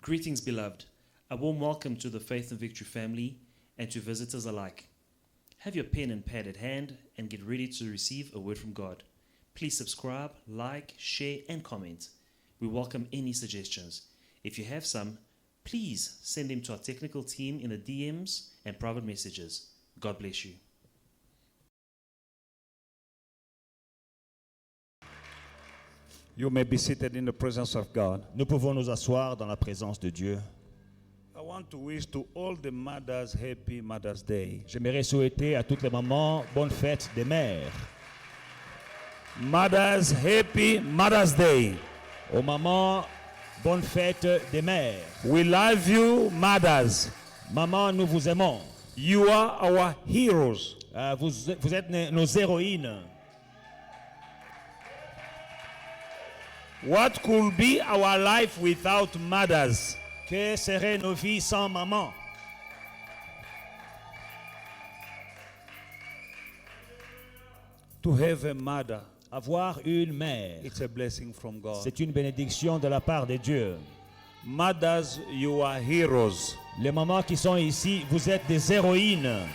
Greetings, beloved. A warm welcome to the Faith and Victory family and to visitors alike. Have your pen and pad at hand and get ready to receive a word from God. Please subscribe, like, share, and comment. We welcome any suggestions. If you have some, please send them to our technical team in the DMs and private messages. God bless you. You may be seated in the presence of God. Nous pouvons nous asseoir dans la présence de Dieu. I want to wish to all the mothers happy Mother's Day. J'aimerais souhaiter à toutes les mamans bonne fête des mères. Mothers happy Mother's Day. Aux mamans, bonne fête des mères. We love you, mothers. Maman, nous vous aimons. You are our heroes. Vous êtes nos héroïnes. What could be our life without mothers? Que seraient nos vies sans maman? To have a mother, Avoir une mère, it's a blessing from God. c'est une bénédiction de la part de Dieu. Mothers, you are heroes. Les mamans qui sont ici, vous êtes des héroïnes.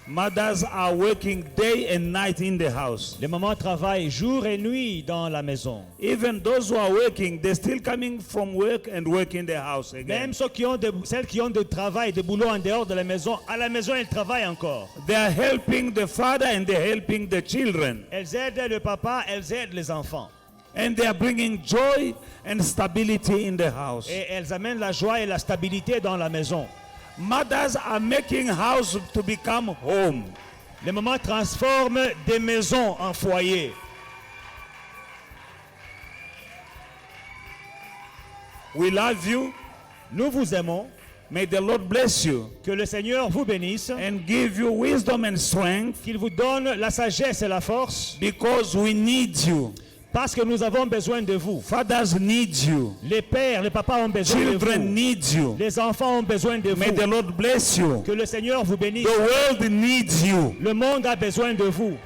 Mothers are working day and night in the house. Les mamans travaillent jour et nuit dans la maison. Even those who are working, they're still coming from work and work in the house again. Même celles qui ont de travail, de boulot en dehors de la maison, à la maison, elles travaillent encore. They are helping the father and they're helping the children. Elles aident le papa, elles aident les enfants. And they are bringing joy and stability in the house. Et elles amènent la joie et la stabilité dans la maison. Mothers are making house to become home. Les mamans transforment des maisons en foyers. We love you. Nous vous aimons. May the Lord bless you Que le Seigneur vous bénisse. and give you wisdom and strength, Qu'il vous donne la sagesse et la force. because we need you. Parce que nous avons besoin de vous. Fathers need you. Les pères, les papas ont besoin de Children vous. need you. Les enfants ont besoin de May the vous. Lord bless you. Que le Seigneur vous bénisse. The world needs you. Le monde a besoin de vous.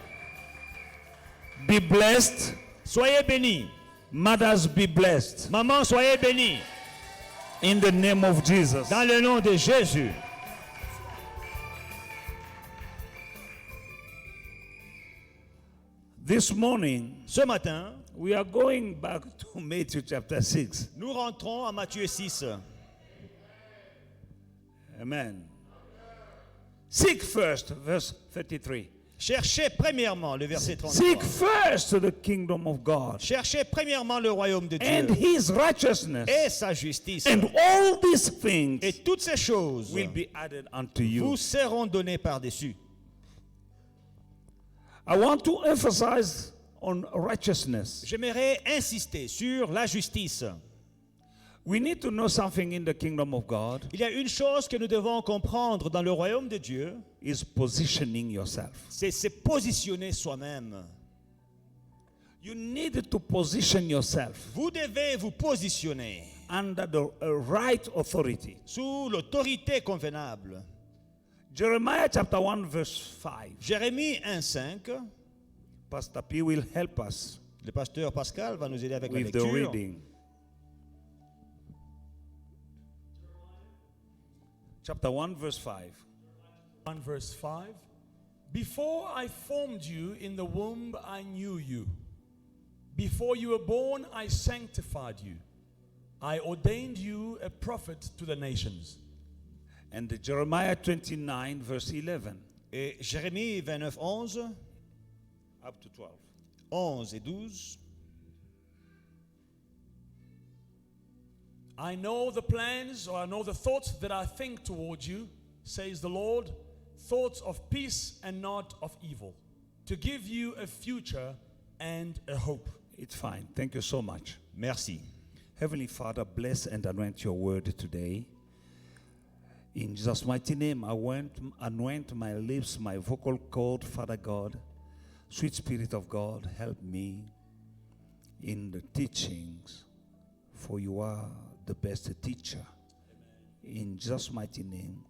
Be blessed. Soyez bénis. Mothers, be blessed. Maman, soyez bénis. In the name of Jesus. Dans le nom de Jésus. This morning, Ce matin, we are going back to Matthew chapter 6. nous rentrons à Matthieu 6. Amen. Seek first, verse 33. Cherchez premièrement, le verset 33. Seek first the kingdom of God Cherchez premièrement le royaume de and Dieu his righteousness, et sa justice. and all these things Et toutes ces choses will be added unto vous you. seront données par-dessus. I want to emphasize on righteousness. J'aimerais insister sur la justice. We need to know something in the kingdom of God Il y a une chose que nous devons comprendre dans le royaume de Dieu, is positioning yourself. c'est se positionner soi-même. You need to position yourself Vous devez vous positionner under the right authority. sous l'autorité convenable. Jeremiah chapter 1 verse 5. Jérémie 1:5. Pastor P will help us Le pasteur Pascal va nous aider avec la with the lecture. reading. Chapter 1 verse 5. 1 verse 5. Before I formed you in the womb, I knew you. Before you were born, I sanctified you. I ordained you a prophet to the nations. And the Jeremiah 29 verse 11 Et Jérémie 29:11, up to 12. 11 et 12. I know the plans, or I know the thoughts that I think toward you, says the Lord, thoughts of peace and not of evil, to give you a future and a hope. It's fine. Thank you so much. Merci. Heavenly Father, bless and anoint your word today. In Jesus' mighty name, anoint my lips, my vocal cord, Father God. Sweet Spirit of God, help me in the teachings, for you are the best teacher. In Jesus' mighty name,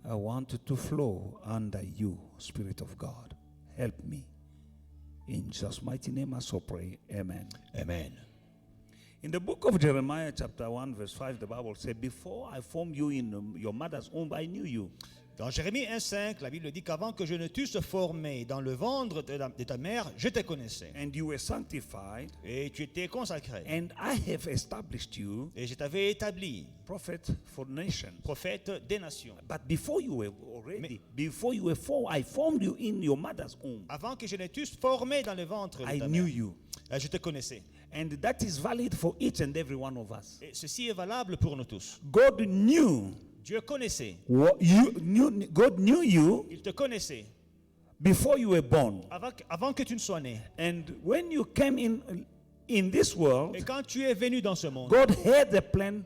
I want to flow under you, Spirit of God. Help me. In Jesus' mighty name I so pray. Amen. Amen. In the book of Jeremiah chapter 1 verse 5, the Bible says, before I formed you in your mother's womb, I knew you. Dans Jérémie 1,5, la Bible dit qu'avant que je ne t'eusse formé dans le ventre de ta mère, je te connaissais. And you were sanctified. Et tu étais consacré. And I have established you Et je t'avais établi prophet for nations. prophète des nations. But before you were I formed you in your mother's womb. Avant que je ne t'eusse formé dans le ventre de I ta knew mère, you. je te connaissais. And that is valid for each and every one of us. Et ceci est valable pour nous tous. God knew Dieu connaissait. God knew you Il te connaissait before you were born. avant que tu ne sois né. And when you came in this world, Et quand tu es venu dans ce monde, God had a plan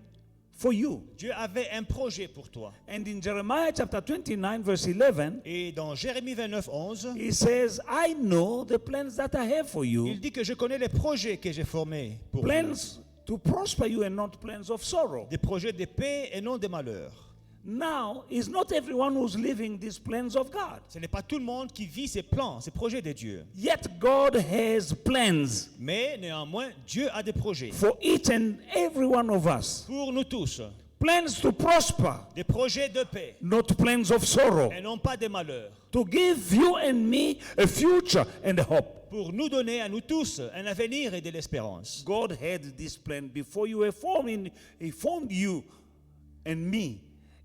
for you. Dieu avait un projet pour toi. And in Jeremiah chapter 29 verse 11, Et dans Jérémie 29, 11, he says, I know the plans that I have for il you. dit que je connais les projets que j'ai formés pour vous. Plans to prosper you and not plans of sorrow. Des projets de paix et non de malheur. Now, it's not everyone who's living these plans of God. Ce n'est pas tout le monde qui vit ces plans, ces projets de Dieu. Yet God has plans Mais néanmoins, Dieu a des projets for each and every one of us. pour nous tous. Plans to prosper, Des projets de paix not plans of sorrow. et non pas de malheur. To give you and me a future and hope. Pour nous donner à nous tous un avenir et de l'espérance. God had this plan before you were formed. He formed you and me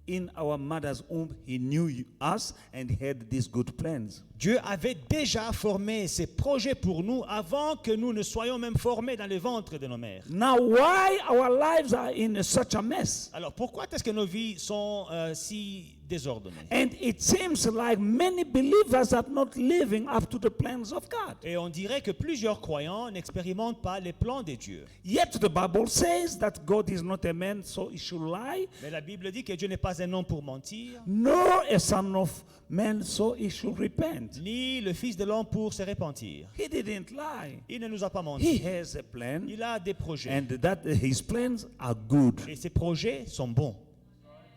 in our mother's womb. He knew us and had these good plans. Dieu avait déjà formé ces projets pour nous avant que nous ne soyons même formés dans le ventre de nos mères. Now, why our lives are in such a mess? Alors pourquoi est-ce que nos vies sont si désordonnées? And it seems like many believers are not living up to the plans of God. Et on dirait que plusieurs croyants n'expérimentent pas les plans de Dieu. Yet the Bible says that God is not a man, so he should lie, Mais la Bible dit que Dieu n'est pas un homme pour mentir, nor a son of man, so he should repent. ni le Fils de l'homme pour se repentir. He didn't lie. Il ne nous a pas He menti. has a plan, Il a des projets. and that his plans are good. Et ces projets sont bons.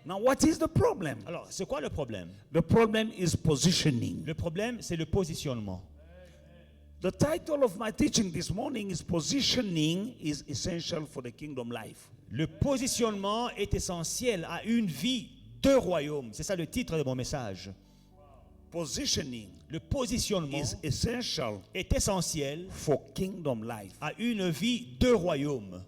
Now, what is the problem? Alors, c'est quoi le problème? The problem is positioning. Le problème, c'est le positionnement. The title of my teaching this morning is Positioning is Essential for the Kingdom Life. Le positionnement est essentiel à une vie de royaume. C'est ça le titre de mon message. Positioning Le positionnement is essential est essentiel for kingdom life. à une vie de royaume.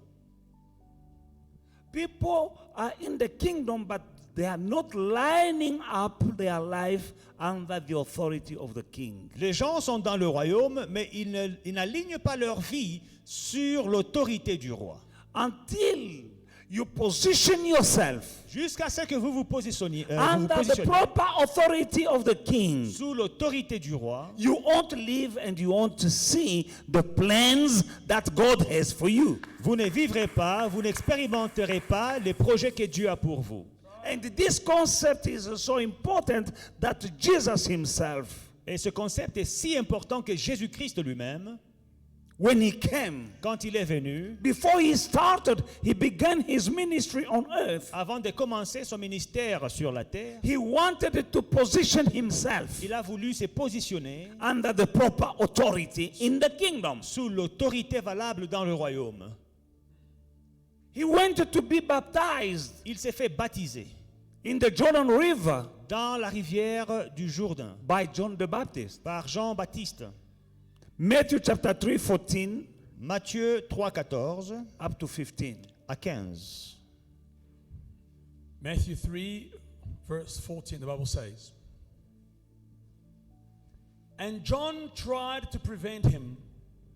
People are in the kingdom, but they are not lining up their life under the authority of the king. Les gens sont dans le royaume, mais ils n'alignent pas leur vie sur l'autorité du roi. Until you position yourself Jusqu'à ce que vous vous positionnez under the proper authority of the king, sous l'autorité du roi, you won't live and you won't see the plans that God has for you. vous ne vivrez pas, vous n'expérimenterez pas les projets que Dieu a pour vous. And this concept is so important that Jesus himself, Et ce concept est si important que Jésus-Christ lui-même, when he came, quand il est venu, before he started, he began his ministry on earth. avant de commencer son ministère sur la terre, He wanted to position himself il a voulu se positionner under the proper authority in the kingdom. sous l'autorité valable dans le royaume. He went to be baptized Il s'est fait baptiser in the Jordan River dans la rivière du Jourdain by John the Baptist. par Jean-Baptiste. Matthew chapter 3, 14 Matthieu 3,14 up to 15. à 15. Matthew 3, verse 14, the Bible says, "And John tried to prevent him,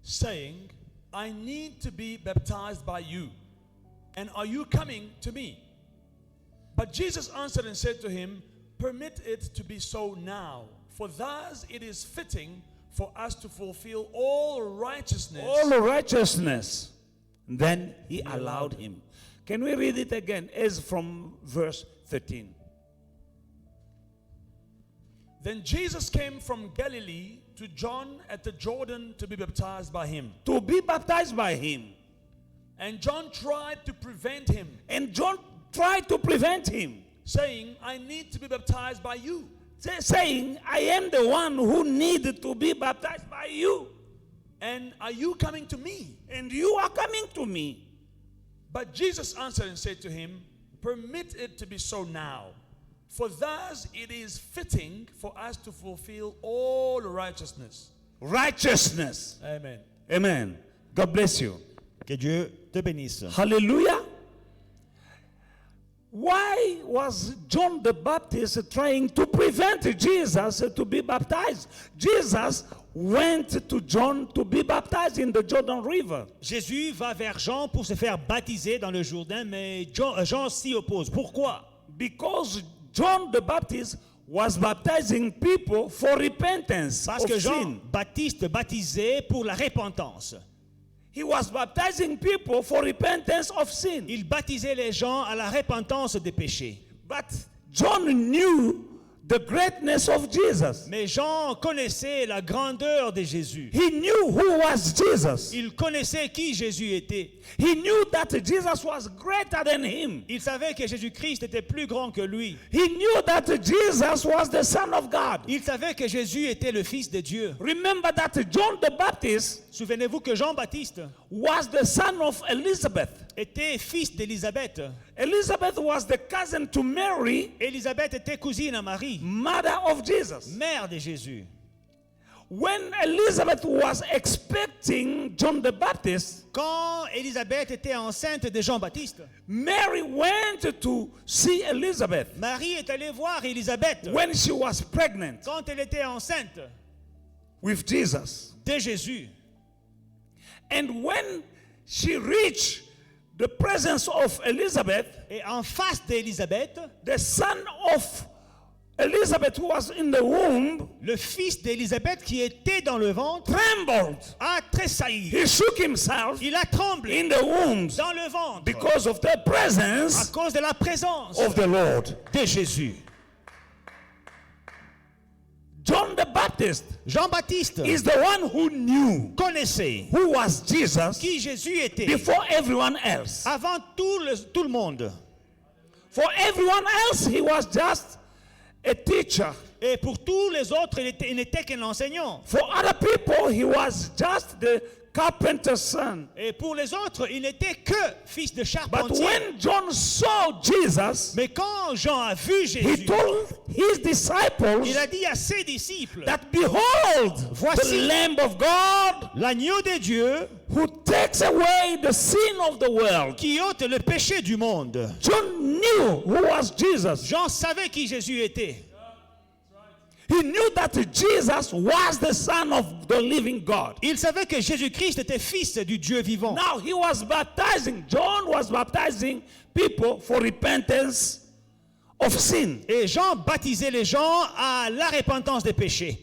saying, I need to be baptized by you, and are you coming to me? But Jesus answered and said to him, Permit it to be so now, for thus it is fitting for us to fulfill all righteousness." All righteousness. Then he allowed him. Can we read it again as from verse 13? Then Jesus came from Galilee to John at the Jordan to be baptized by him. To be baptized by him. And John tried to prevent him, And John tried to prevent him, saying, I need to be baptized by you. saying, I am the one who needed to be baptized by you. And are you coming to me? And you are coming to me. But Jesus answered and said to him, permit it to be so now, for thus it is fitting for us to fulfill all righteousness. Righteousness. Amen. Amen. God bless you. Que Dieu te bénisse. Hallelujah. Why was John the Baptist trying to prevent Jesus to be baptized? Jesus went to John to be baptized in the Jordan River. Jésus va vers Jean pour se faire baptiser dans le Jourdain, mais Jean s'y oppose. Pourquoi? Because John the Baptist was baptizing people for repentance Parce of que Jean sin. Baptiste baptisait pour la repentance. He was baptizing people for repentance of sin. Il baptisait les gens à la repentance des péchés. But John knew the greatness of Jesus. Mais Jean connaissait la grandeur de Jésus. He knew who was Jesus. Il connaissait qui Jésus était. He knew that Jesus was greater than him. Il savait que Jésus-Christ était plus grand que lui. He knew that Jesus was the Son of God. Il savait que Jésus était le Fils de Dieu. Remember that John the Baptist Souvenez-vous que Jean-Baptiste was the son of Elizabeth. était fils d'Élisabeth. Elizabeth was the cousin to Mary, Élisabeth était cousine à Marie, mother of Jesus. mère de Jésus. When Elizabeth was expecting John the Baptist, Quand Élisabeth était enceinte de Jean-Baptiste, Mary went to see Elizabeth Marie est allée voir Élisabeth when she was pregnant quand elle était enceinte with Jesus. de Jésus. And when she reached the presence of Elizabeth, Et en face d'Élisabeth, the son of Elizabeth who was in the womb le fils d'Élisabeth qui était dans le ventre trembled. a tressailli. He shook himself Il a tremblé in the womb dans le ventre because of the à presence cause de la présence of the Lord. de Jésus. John the Baptist Jean-Baptiste is the one who knew connaissait who was Jesus qui Jésus était before everyone else. avant tout le monde. For everyone else, he was just a teacher. Et pour tous les autres, il n'était qu'un enseignant. For other people, he was just the carpenter's son. Et pour les autres, il n'était que fils de But charpentier. when John saw Jesus, Mais quand Jean a vu he Jésus, told his disciples il a dit à ses disciples, that behold, Voici the Lamb of God l'agneau de Dieu who takes away the sin of the world. qui ôte le péché du monde. John knew who was Jesus. Jean savait qui Jésus était. He knew that Jesus was the Son of the living God. Il savait que Jésus-Christ était fils du Dieu vivant. Now he was baptizing, John was baptizing people for repentance of sin. Et Jean baptisait les gens à la repentance des péchés.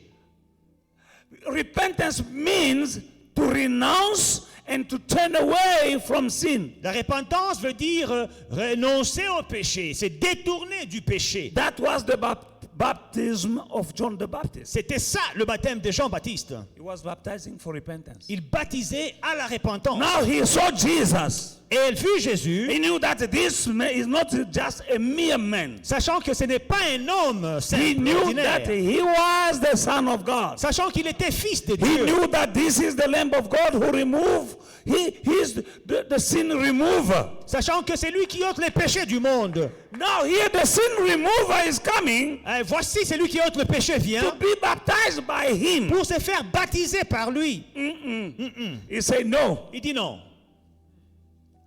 Repentance means to renounce and to turn away from sin. La repentance veut dire renoncer au péché, c'est détourner du péché. That was the baptism of John the Baptist. C'était ça le baptême de Jean-Baptiste. He was baptizing for repentance. Il baptisait à la repentance. Now he saw Jesus. Et elle vit Jésus, He knew that this man is not just a mere man. sachant que ce n'est pas un homme He simple, knew ordinaire. that he was the Son of God. Sachant qu'il était fils de He Dieu. knew that this is the Lamb of God who remove. He's the sin remover. Sachant que c'est lui qui ôte les péchés du monde. Now here the sin remover is coming Voici celui qui ôte le péché to vient be baptized by him. pour se faire baptiser par lui. He said, no, Il dit non,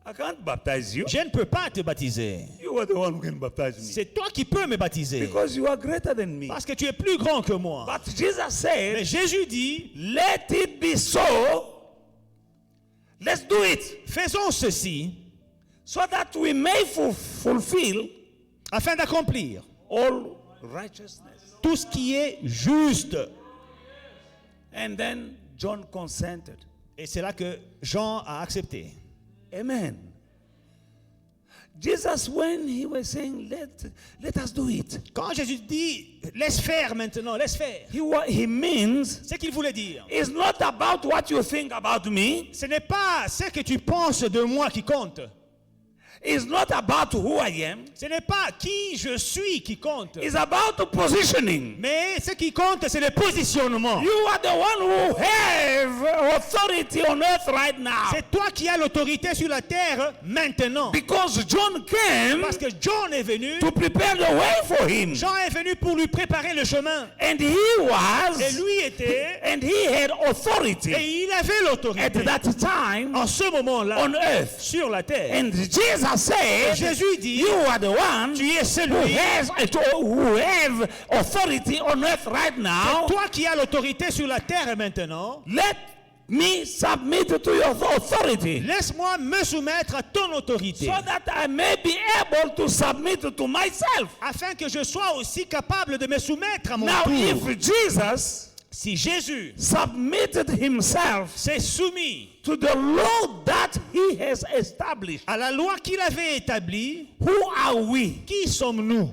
I can't baptize you. je ne peux pas te baptiser. You are the one who can baptize me. C'est toi qui peux me baptiser. Because you are greater than me. Parce que tu es plus grand que moi. But Jesus Mais said, Jésus dit, let it be so. Let's do it. faisons ceci So that we may fulfill afin d'accomplir all righteousness. tout ce qui est juste. And then John consented. Et c'est là que Jean a accepté. Amen. Jesus, when he was saying, let us do it, Quand Jésus dit, laisse faire maintenant, laisse faire, he means ce qu'il voulait dire, it's not about what you think about me. ce n'est pas ce que tu penses de moi qui compte. It's not about who I am. Ce n'est pas qui je suis qui compte. It's about the positioning. Mais ce qui compte, c'est le positionnement. You are the one who have authority on earth right now. C'est toi qui as l'autorité sur la terre maintenant. Because John came Parce que John est venu. to prepare the way for him. Jean est venu pour lui préparer le chemin. And he was, Et lui était. and he had authority Et il avait at l'autorité. that time En ce moment-là. on earth. Sur la terre. And Jesus said, Jésus dit. you are the one Tu es who celui. who have authority on earth right now. Toi qui as l'autorité sur la terre maintenant. Let me submit to your authority Laisse-moi me soumettre à ton autorité. so that I may be able to submit to myself. Afin que je sois aussi capable de me soumettre à mon Now, tour. if Jesus Si Jésus submitted himself s'est soumis to the law that he has established, à la loi qu'il avait établie, who are we? qui sommes-nous?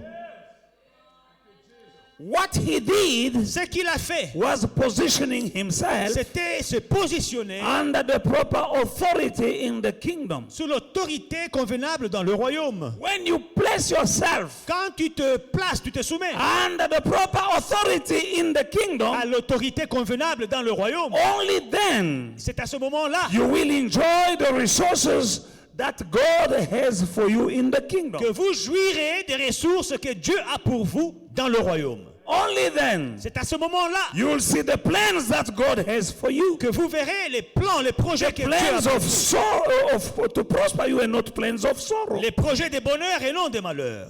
What he did Ce qu'il a fait, was positioning himself c'était se positionner under the proper authority in the kingdom. sous l'autorité convenable dans le royaume. When you place yourself Quand tu te places, tu te soumets under the proper authority in the kingdom, à l'autorité convenable dans le royaume. only then C'est à ce moment-là you will enjoy the resources that God has for you in the kingdom. que vous jouirez des ressources que Dieu a pour vous dans le royaume. Only then C'est à ce moment-là you will see the plans that God has for you. que vous verrez les plans, les projets que Dieu a Plans pour of vous. sorrow, to prosper you and not plans of sorrow. Les projets de bonheur et non de malheur.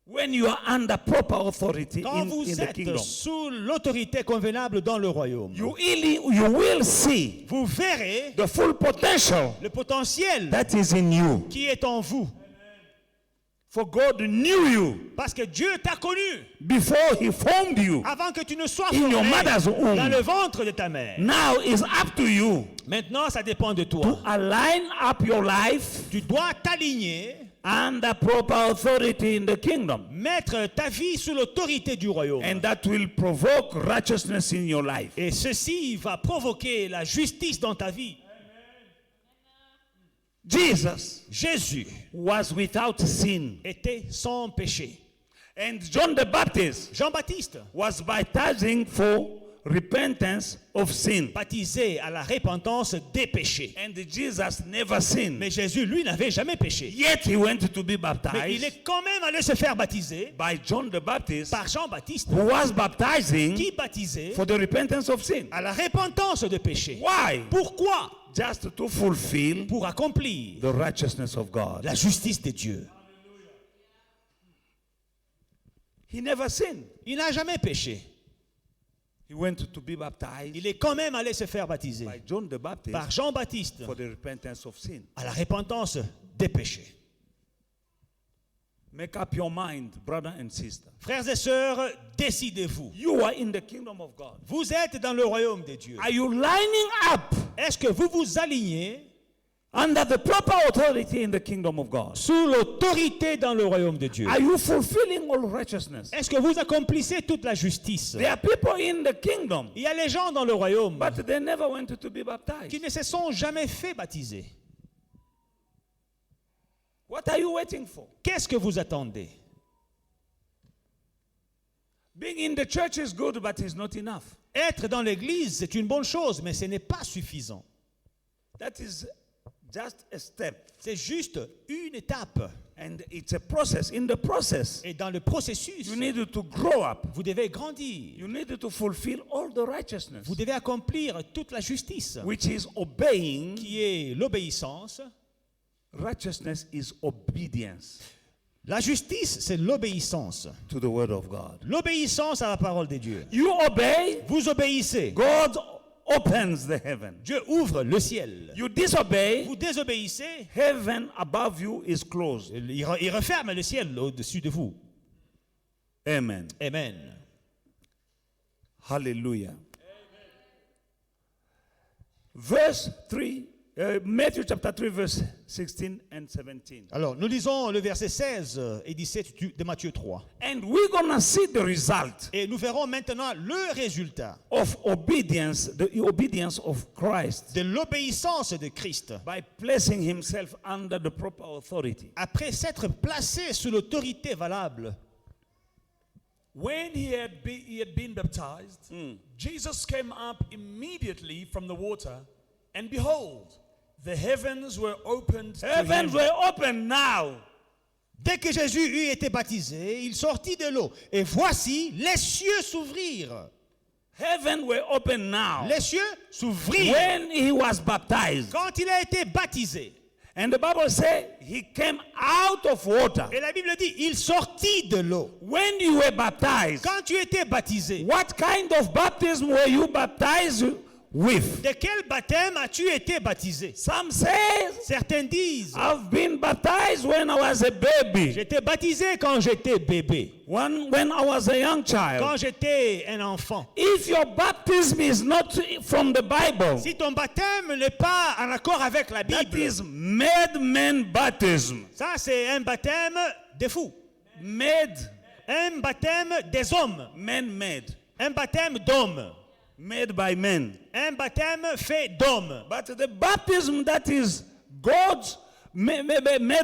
When you are under proper authority Quand in vous the êtes kingdom, sous l'autorité convenable dans le royaume, you will see vous verrez the full potential le potentiel that is in you. qui est en vous. For God knew you Parce que Dieu t'a connu before he formed you. avant que tu ne sois In your formé mother's womb. dans le ventre de ta mère. Now it's up to you Maintenant, ça dépend de to toi. align up your life Tu dois t'aligner, under proper authority in the kingdom. mettre ta vie sous l'autorité du royaume. And that will provoke righteousness in your life. Et ceci va provoquer la justice dans ta vie. Jesus Jésus was without sin. était sans péché. And John the Baptist Jean-Baptiste, was baptizing for repentance of sin. baptisé à la repentance des péchés. And Jesus never sinned. Mais Jésus, lui, n'avait jamais péché. Yet he went to be Mais il baptized est quand même allé se faire baptiser by John the Baptist, par Jean-Baptiste, who was baptizing qui baptisait for the repentance of sin. à la repentance des péchés. Why? Pourquoi? Just to fulfill Pour accomplir the righteousness of God. la justice de Dieu. He never sinned. Il n'a jamais péché. He went to be baptized Il est quand même allé se faire baptiser by John the Baptist par Jean-Baptiste for the repentance of sin. à la repentance des péchés. Make up your mind, brother and sister. Frères et sœurs, décidez-vous. You are in the kingdom of God. Vous êtes dans le royaume de Dieu. Are you lining up Est-ce que vous vous alignez under the proper authority in the kingdom of God? sous l'autorité dans le royaume de Dieu? Are you fulfilling all righteousness? Est-ce que vous accomplissez toute la justice? There are people in the kingdom, Il y a les gens dans le royaume but they never went to be qui baptized. ne se sont jamais fait baptiser. What are you waiting for? Qu'est-ce que vous attendez? Being in the church is good, but it's not enough. Être dans l'église, c'est une bonne chose, mais ce n'est pas suffisant. That is just a step. C'est juste une étape. And it's a process. In the process, Et dans le processus, you need to grow up. vous devez grandir. You need to fulfill all the righteousness, Vous devez accomplir toute la justice, which is obeying. qui est l'obéissance. Righteousness is obedience La justice, c'est l'obéissance. to the word of God. L'obéissance à la parole de Dieu. You obey, Vous obéissez. God opens the heaven. Dieu ouvre le ciel. You disobey, Vous désobéissez, heaven above you is closed. il referme le ciel au-dessus de vous. Amen. Amen. Hallelujah. Verse 3 Matthew chapter 3, verse 16 and 17. Alors, nous lisons le verset 16 et 17 de Matthieu 3. And we're going to see the result Et nous verrons maintenant le résultat of obedience, the obedience of Christ de l'obéissance de Christ. by placing himself under the proper authority. Après s'être placé sous l'autorité valable. When he had been baptized, Jesus came up immediately from the water, and behold, the heavens were opened to Heavens him. were open now. Dès que Jésus eut été baptisé, il sortit de l'eau. Et voici, les cieux s'ouvrirent. Heaven were open now. Les cieux s'ouvrirent. When he was baptized. Quand il a été baptisé. And the Bible says he came out of water. Et la Bible dit, il sortit de l'eau. When you were baptized, Quand tu étais baptisé, what kind of baptism were you baptized with? de quel baptême as-tu été baptisé? Some say, Certains disent, I've been baptized when I was a baby. j'étais baptisé quand j'étais bébé, When I was a young child. quand j'étais un enfant. If your baptism is not from the Bible, Si ton baptême n'est pas en accord avec la that Bible, is madman baptism. ça c'est un baptême des fous, Made, un baptême des hommes, man-made, un baptême d'hommes, made by men. un baptême fait d'hommes. But the baptism that is God's, made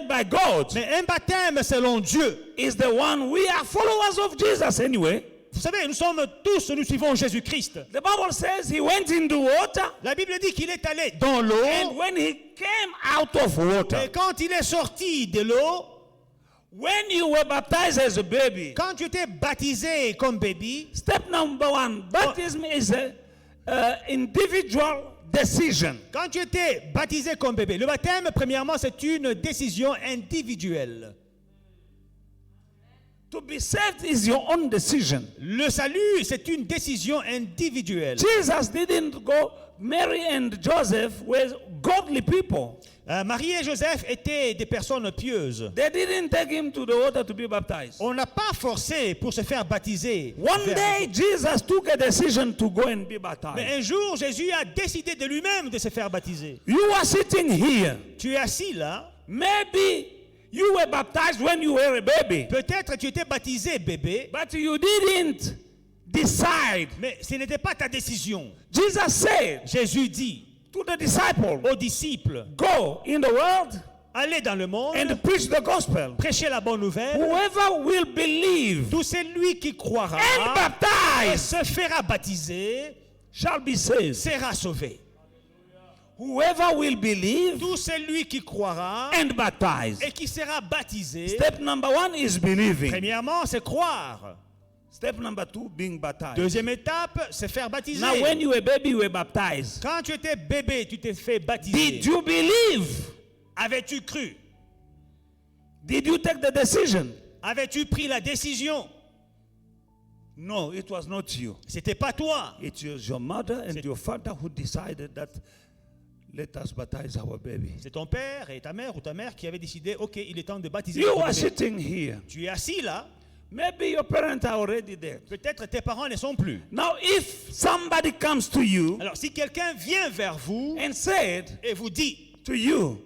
by God, Mais un baptême selon Dieu. is the one. We are followers of Jesus anyway. Vous savez, nous suivons Jésus-Christ. The Bible says he went into water, La Bible dit qu'il est allé dans l'eau, and when he came out of water, et quand il est sorti de l'eau, when you were baptized as a baby, quand tu étais baptisé comme bébé, step number one, baptism is a individual decision. quand tu étais baptisé comme bébé, le baptême, premièrement, c'est une décision individuelle. To be saved is your own decision. Le salut, c'est une décision individuelle. Jesus didn't go, Mary and Joseph were godly people. Marie et Joseph étaient des personnes pieuses. They didn't take him to the water to be baptized. On n'a pas forcé pour se faire baptiser. One day, Jesus took a decision to go and be Mais baptized. un jour, Jésus a décidé de lui-même de se faire baptiser. You are sitting here. Tu es assis là. Maybe you were baptized when you were a baby, Peut-être tu étais baptisé bébé, but you didn't decide. mais ce n'était pas ta décision. Jesus said Jésus dit to the disciples, aux disciples, go in the world allez dans le monde, and preach the gospel. prêchez la bonne nouvelle. Whoever will believe Tout celui qui croira and et baptize se fera baptiser shall be saved. sera sauvé. Whoever will believe Tout celui qui croira and baptize. et qui sera baptisé, Step number one is believing. premièrement, c'est croire. Step number two, being baptized. Deuxième étape, c'est faire baptiser. Now, when you were a baby, you were baptized. Quand tu étais bébé, tu t'es fait baptiser. Did you believe? Avais-tu cru? Did you take the decision? Avais-tu pris la décision? No, it was not you. C'était pas toi. It was your mother and your father who decided that let us baptize our baby. C'est ton père et ta mère ou ta mère qui avaient décidé, ok, il est temps de baptiser You ton are bébé. sitting here. Tu es assis là. Maybe your parents are already dead. Peut-être tes parents ne sont plus. Now, if somebody comes to you Alors si quelqu'un vient vers vous and said et vous dit, to you,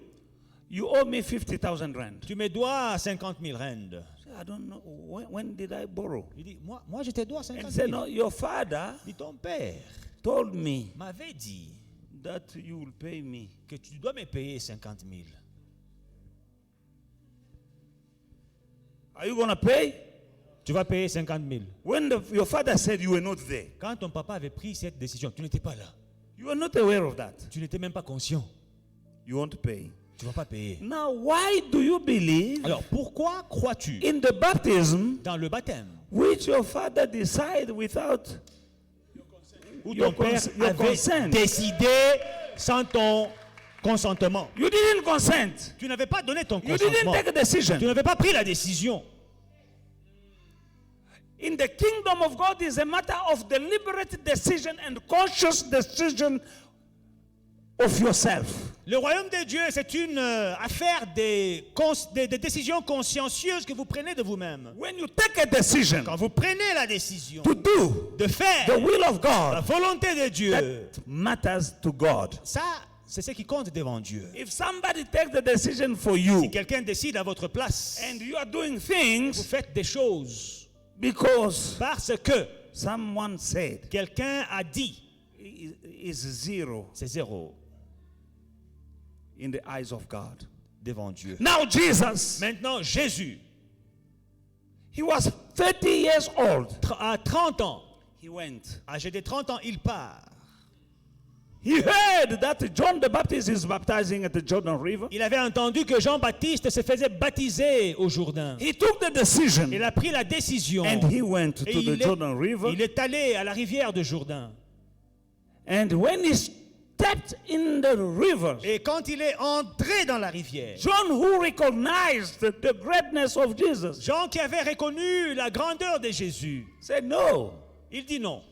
you owe me 50,000 rand. tu me dois 50 000 rand. I don't know. When did I borrow? Il dit, moi je te dois 50 And 000. say, no, your father Il dit, ton père told me m'avait dit that you will pay me. que tu dois me payer 50 000. Are you going to pay? Tu vas payer 50 000. When your father said you were not there, Quand ton papa avait pris cette décision, tu n'étais pas là. you were not aware of that. Tu n'étais même pas conscient. You won't pay. Tu ne vas pas payer. Now, why do you believe Alors pourquoi crois-tu in the baptism dans le baptême which your father decided without où your ton père your avait consent? décidé sans ton consentement? You didn't consent. Tu n'avais pas donné ton You didn't consentement. take a decision. Tu n'avais pas pris la décision. In the kingdom of God is a matter of deliberate decision and conscious decision of yourself. Le royaume de Dieu, c'est une affaire des décisions consciencieuses que vous prenez de vous-même. When you take a decision Quand vous prenez la décision to do de faire the will of la God, volonté de Dieu, that matters to God. ça c'est ce qui compte devant Dieu. If somebody takes the decision for Si you quelqu'un décide à votre place, and you are doing vous things faites des choses because parce que someone said quelqu'un a dit, is zero c'est zéro in the eyes of God. devant Dieu. Now Jesus, Maintenant, Jésus, he was 30 years old. à 30 ans, He went. âgé de 30 ans, il part. He heard that John the Baptist is baptizing at the Jordan River. Il avait entendu que Jean-Baptiste se faisait baptiser au Jourdain. He took the decision Il a pris la décision. and he went to Et the Jordan River. il est allé à la rivière de Jourdain. And when he stepped in the river, Et quand il est entré dans la rivière, John, who recognized the greatness of Jesus, Jean qui avait reconnu la grandeur de Jésus, said, "No, il dit non.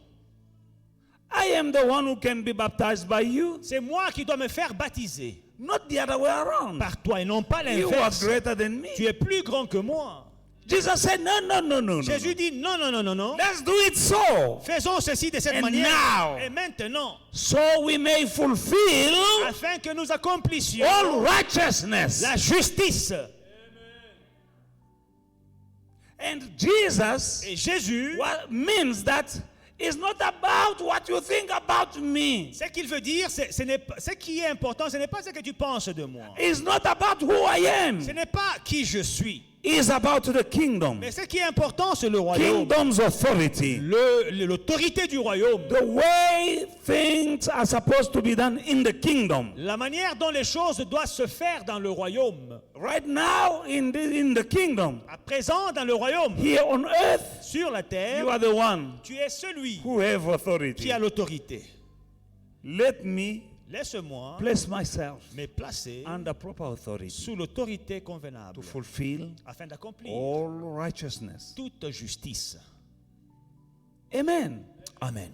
I am the one who can be baptized by you, C'est moi qui dois me faire baptiser not the other way around. par toi et non pas You are l'inverse. greater than me." Tu es plus grand que moi. Jesus said, "No, no, no, no, no. Jésus dit non, non, non, non, non. Let's do it so, Faisons ceci de cette And manière. now. Et maintenant, so we may fulfill afin que nous accomplissions all righteousness." la justice. And Jesus Et Jésus, means that it's not about what you think about me. ce qu'il veut dire, ce qui est important, ce n'est pas ce que tu penses de moi. It's not about who I am. Ce n'est pas qui je suis. It's about the kingdom. Mais ce qui est important, c'est le royaume. Kingdom's authority. L'autorité du royaume. The way things are supposed to be done in the kingdom. La manière dont les choses doivent se faire dans le royaume. Right now in the kingdom, À présent, dans le royaume, here on earth, sur la terre, you are the one tu es celui who have authority. qui a l'autorité. Let me Laisse-moi place myself me placer under proper authority sous l'autorité convenable to fulfill afin d'accomplir all righteousness. toute justice. Amen. Amen.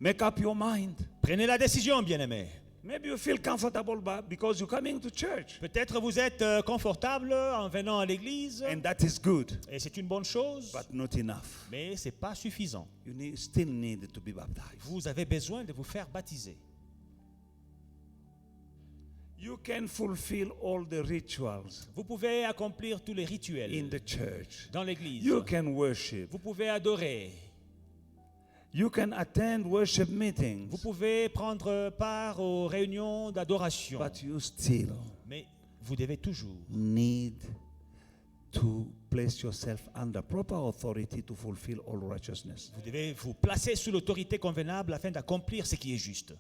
Make up your mind. Prenez la décision, bien-aimés. Maybe you feel comfortable because you're coming to church, Peut-être vous êtes confortable en venant à l'église, and that is good, et c'est une bonne chose, but not enough. mais ce n'est pas suffisant. You still need to be baptized. Vous avez besoin de vous faire baptiser. You can fulfill all the rituals Vous pouvez accomplir tous les rituels in the church. dans l'église. You can worship. Vous pouvez adorer. You can attend worship meetings, Vous pouvez prendre part aux réunions d'adoration. but you still Mais vous devez toujours need to place yourself under proper authority to fulfill all righteousness. Vous devez vous placer sous l'autorité convenable afin d'accomplir ce qui est juste.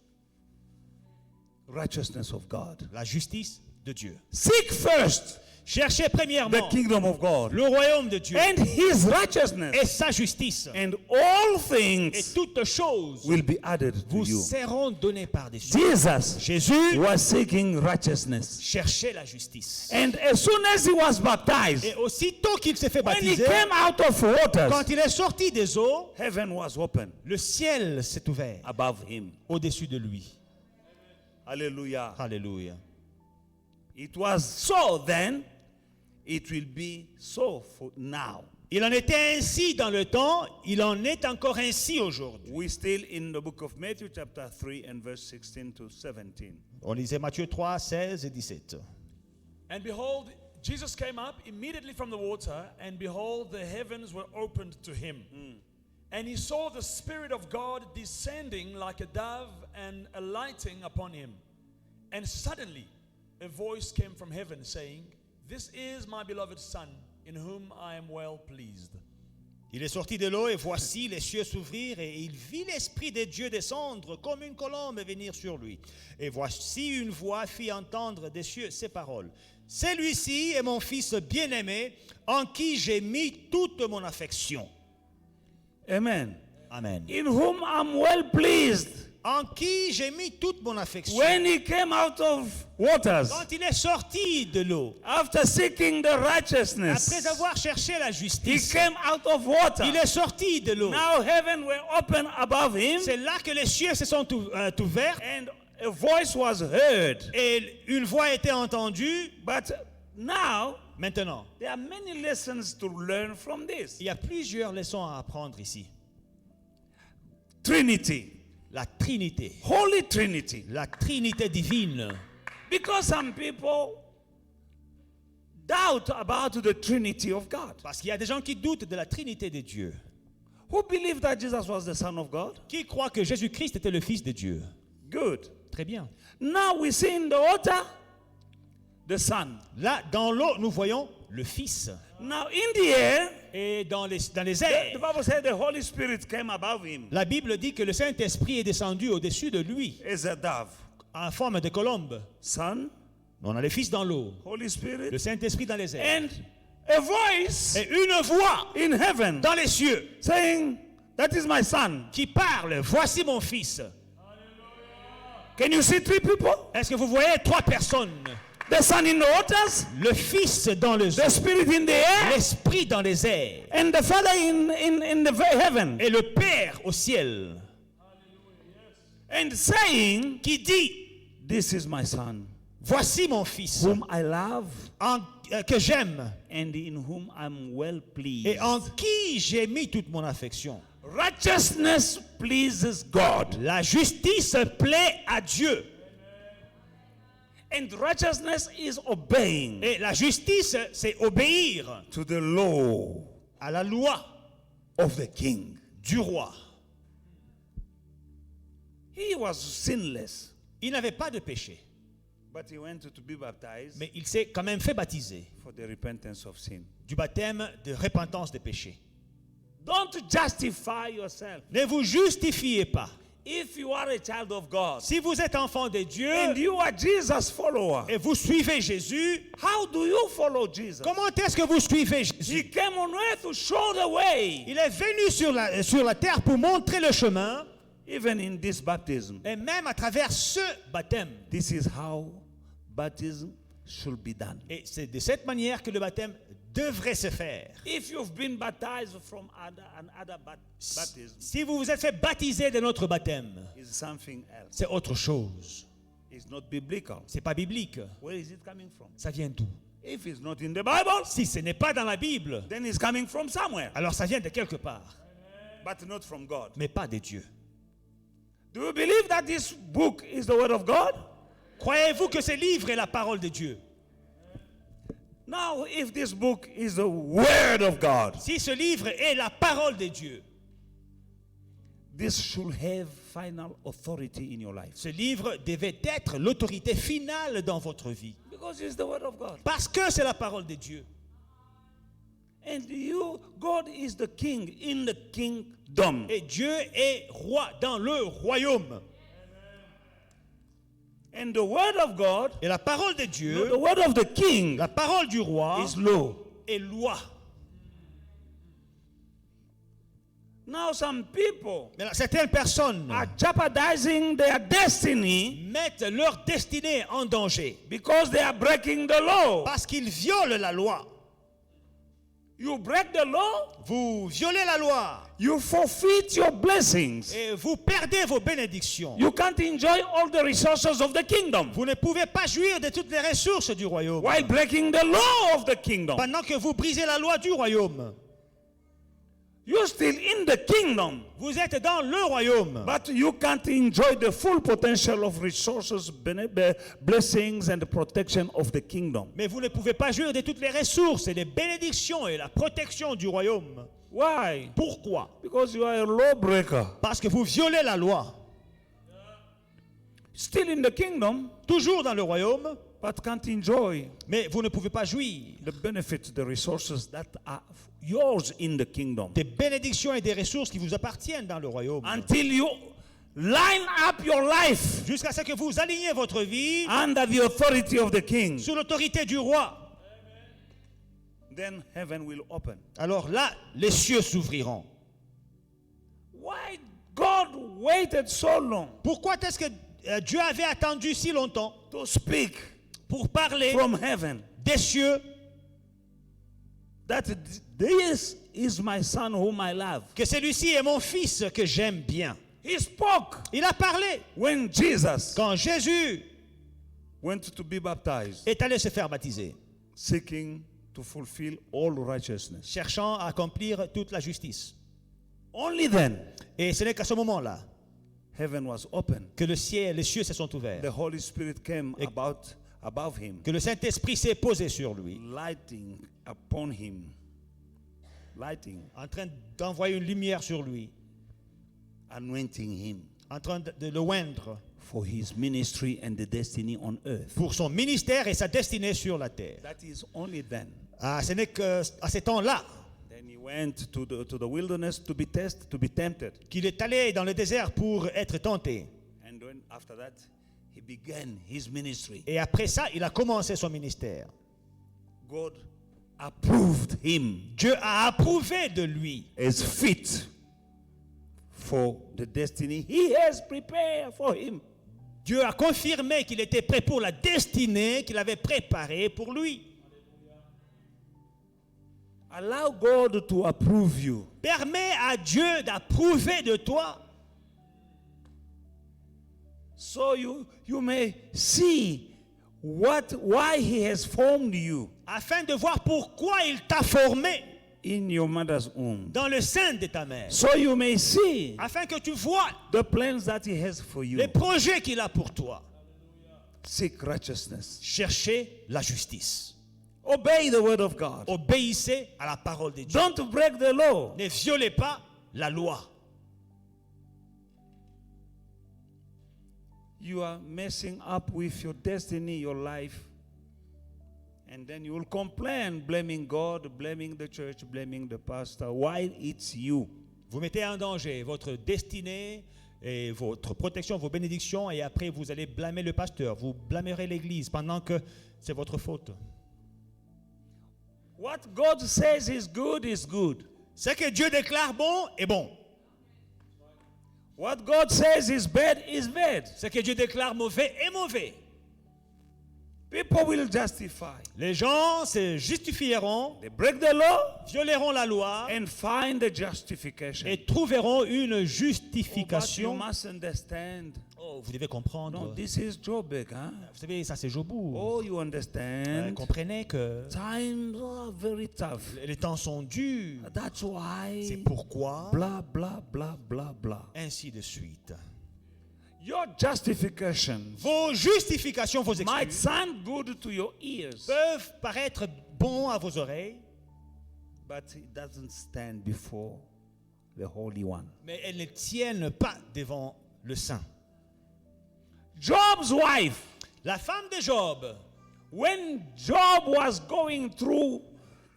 Righteousness of God. La justice de Dieu. Seek first Cherchez the premièrement kingdom of God le royaume de Dieu and his righteousness, et sa justice. and all Et things toutes choses will be added to vous you. seront données par-dessus. Jesus Jésus was seeking righteousness. cherchait la justice. And as soon as he was baptized, Et aussitôt qu'il s'est fait when he baptiser, came out of waters, quand il est sorti des eaux, heaven was open le ciel s'est ouvert above him. au-dessus de lui. Hallelujah. Alléluia. It was so then, it will be so for now. Il en était ainsi dans le temps, il en est encore ainsi aujourd'hui. We're still in the book of Matthew, chapter 3, and verse 16 to 17. On lisait Matthieu 3, 16 et 17. And behold, Jesus came up immediately from the water, and behold, the heavens were opened to him. And he saw the Spirit of God descending like a dove and alighting upon him. And suddenly a voice came from heaven saying, "This is my beloved Son, in whom I am well pleased." Il est sorti de l'eau et voici les cieux s'ouvrir et il vit l'Esprit de Dieu descendre comme une colombe et venir sur lui. Et voici une voix fit entendre des cieux ces paroles. Celui-ci est mon Fils bien-aimé en qui j'ai mis toute mon affection. Amen. Amen. In whom I'm well pleased. En qui j'ai mis toute mon affection. When he came out of waters, Quand il est sorti de l'eau, after seeking the righteousness, après avoir cherché la he justice, came out of water. il est sorti de l'eau. Now heaven were open above him, C'est là que les cieux se sont ouverts and a voice was heard. et une voix a été entendue. But now, Maintenant, there are many lessons to learn from this. il y a plusieurs leçons à apprendre ici. Trinity. La Trinité. Holy Trinity. La Trinité divine. Because some people doubt about the Trinity of God. Parce qu'il y a des gens qui doutent de la Trinité de Dieu. Who believe that Jesus was the Son of God? Qui croient que Jésus-Christ était le Fils de Dieu. Good. Très bien. Now we see in the water the Son. Là, dans l'eau, nous voyons le Fils. Now in the air, Et dans les the airs, Bible said the Holy Spirit came above him la Bible dit que le Saint-Esprit est descendu au-dessus de lui, as a dove. en forme de colombe. Son, On a le Fils dans l'eau, Holy Spirit, le Saint-Esprit dans les airs. and a voice Et une voix in heaven dans les cieux saying, "That is my son." qui parle, voici mon Fils. Can you see three people? Est-ce que vous voyez 3 personnes? The Son in the waters, Le Fils dans les the eaux, Spirit in the air, l'Esprit dans les airs, and the Father in the heaven. et le Père au ciel, And saying, qui dit, "This is my son, voici mon Fils, whom I love, que j'aime, and in whom I'm well pleased." et en qui j'ai mis toute mon affection. Righteousness pleases God. La justice plaît à Dieu. And righteousness is obeying Et la justice, c'est obéir to the law à la loi of the king. du roi. He was sinless, Il n'avait pas de péché, but he went to be baptized mais il s'est quand même fait baptiser for the repentance of sin. du baptême de repentance des péchés. Don't justify yourself. Ne vous justifiez pas. If you are a child of God Si vous êtes enfant de Dieu and you are Jesus' follower, et vous suivez Jésus, how do you follow Jesus? comment est-ce que vous suivez He Jésus? came on earth to show the way. Il est venu sur la terre pour montrer le chemin, Even in this baptism, et même à travers ce baptême. this is how baptism should be done. Et c'est de cette manière que le baptême devrait se faire. If you've been baptized from another baptism, Si vous vous êtes fait baptiser de notre baptême, it's something else. c'est autre chose. It's not biblical. C'est pas biblique. Where is it coming from? Ça vient d'où? If it's not in the Bible, Si ce n'est pas dans la Bible, then it's coming from somewhere, alors ça vient de quelque part, but not from God. mais pas de Dieu. Do you believe that this book is the word of God? Croyez-vous que ce livre est la parole de Dieu? Now, if this book is the word of God, Si ce livre est la parole de Dieu, this should have final authority in your life. ce livre devait être l'autorité finale dans votre vie. Because it's the word of God. Parce que c'est la parole de Dieu. And God is the king in the kingdom. Et Dieu est roi dans le royaume. And the word of God, Et la parole de the Dieu, word of the king, la parole du roi, is law. est loi. Now, some people Mais là, certaines personnes are jeopardizing their destiny mettent leur destinée en danger because they are breaking the law. parce qu'ils violent la loi. You break the law, Vous violez la loi you forfeit your blessings. et vous perdez vos bénédictions. You can't enjoy all the resources of the kingdom Vous ne pouvez pas jouir de toutes les ressources du royaume while breaking the law of the kingdom. pendant que vous brisez la loi du royaume. You're still in the kingdom, Vous êtes dans le royaume, but you can't enjoy the full potential of resources, blessings, and the protection of the kingdom. mais vous ne pouvez pas jouir de toutes les ressources et les bénédictions et la protection du royaume. Why? Pourquoi? Because you are a lawbreaker. Parce que vous violez la loi. Still in the kingdom, Toujours dans le royaume, but can't enjoy mais vous ne pouvez pas jouir the benefits, the resources that are yours in the kingdom des bénédictions et des ressources qui vous appartiennent dans le royaume. until you line up your life Jusqu'à ce que vous alignez votre vie under the authority of the king. sous l'autorité du roi. Then heaven will open. Alors là, les cieux s'ouvriront. Why God waited so long Pourquoi est-ce que Dieu avait attendu si longtemps to speak pour parler from heaven des cieux that this is my son whom I love? que celui-ci est mon fils que j'aime bien? He spoke Il a parlé when Jesus quand Jésus went to be baptized, est allé se faire baptiser, seeking to fulfill all righteousness. cherchant à accomplir toute la justice. Only then Et ce n'est qu'à ce moment-là heaven was open. que les cieux se sont ouverts, The Holy Spirit came Et- above him, que le Saint-Esprit s'est posé sur lui, lighting upon him, lighting, en train d'envoyer une lumière sur lui, anointing him en train de le oindre for his ministry and the destiny on earth. pour son ministère et sa destinée sur la terre. That is only then. Ah, ce n'est qu'à ces temps-là Then he went to the wilderness to be tested, to be tempted. qu'il est allé dans le désert pour être tenté. And when, after that, he began his ministry. Et après ça, il a commencé son ministère. God approved him Dieu a approuvé de lui as fit for the destiny he has prepared for him. Dieu a confirmé qu'il était prêt pour la destinée qu'il avait préparée pour lui. Allow God to approve you. Permets à Dieu d'approuver de toi So you may see why he has formed you afin de voir pourquoi il t'a formé in your mother's womb. dans le sein de ta mère. So you may see Afin que tu vois the plans that he has for you. les projets qu'il a pour toi. Seek righteousness. Cherchez la justice. Obey the word of God. Obéissez à la parole de Dieu. Don't break the law. Ne violez pas la loi. You are messing up with your destiny, your life. And then you will complain, blaming God, blaming the church, blaming the pastor, while it's you. Vous mettez en danger votre destinée et votre protection, vos bénédictions, et après vous allez blâmer le pasteur, vous blâmerez l'église pendant que c'est votre faute. What God says is good is good. Ce que Dieu déclare bon est bon. What God says is bad is bad. Ce que Dieu déclare mauvais est mauvais. People will justify. Les gens se justifieront, They break the law violeront la loi and find the justification. et trouveront une But you justification. must understand. Oh, vous devez comprendre. No, this is Joburg, huh? Vous savez, ça c'est Jobou. Oh, you understand. Comprenez que Times are very tough. les temps sont durs. That's C'est why. pourquoi, Blah, blah, blah, blah, blah. ainsi de suite. Your justification Vos justifications, vos might excuses sound good to your ears, peuvent paraître bons à vos oreilles, but it doesn't stand before the Holy One. mais elles ne tiennent pas devant le Saint. Job's wife, La femme de Job, when Job was going through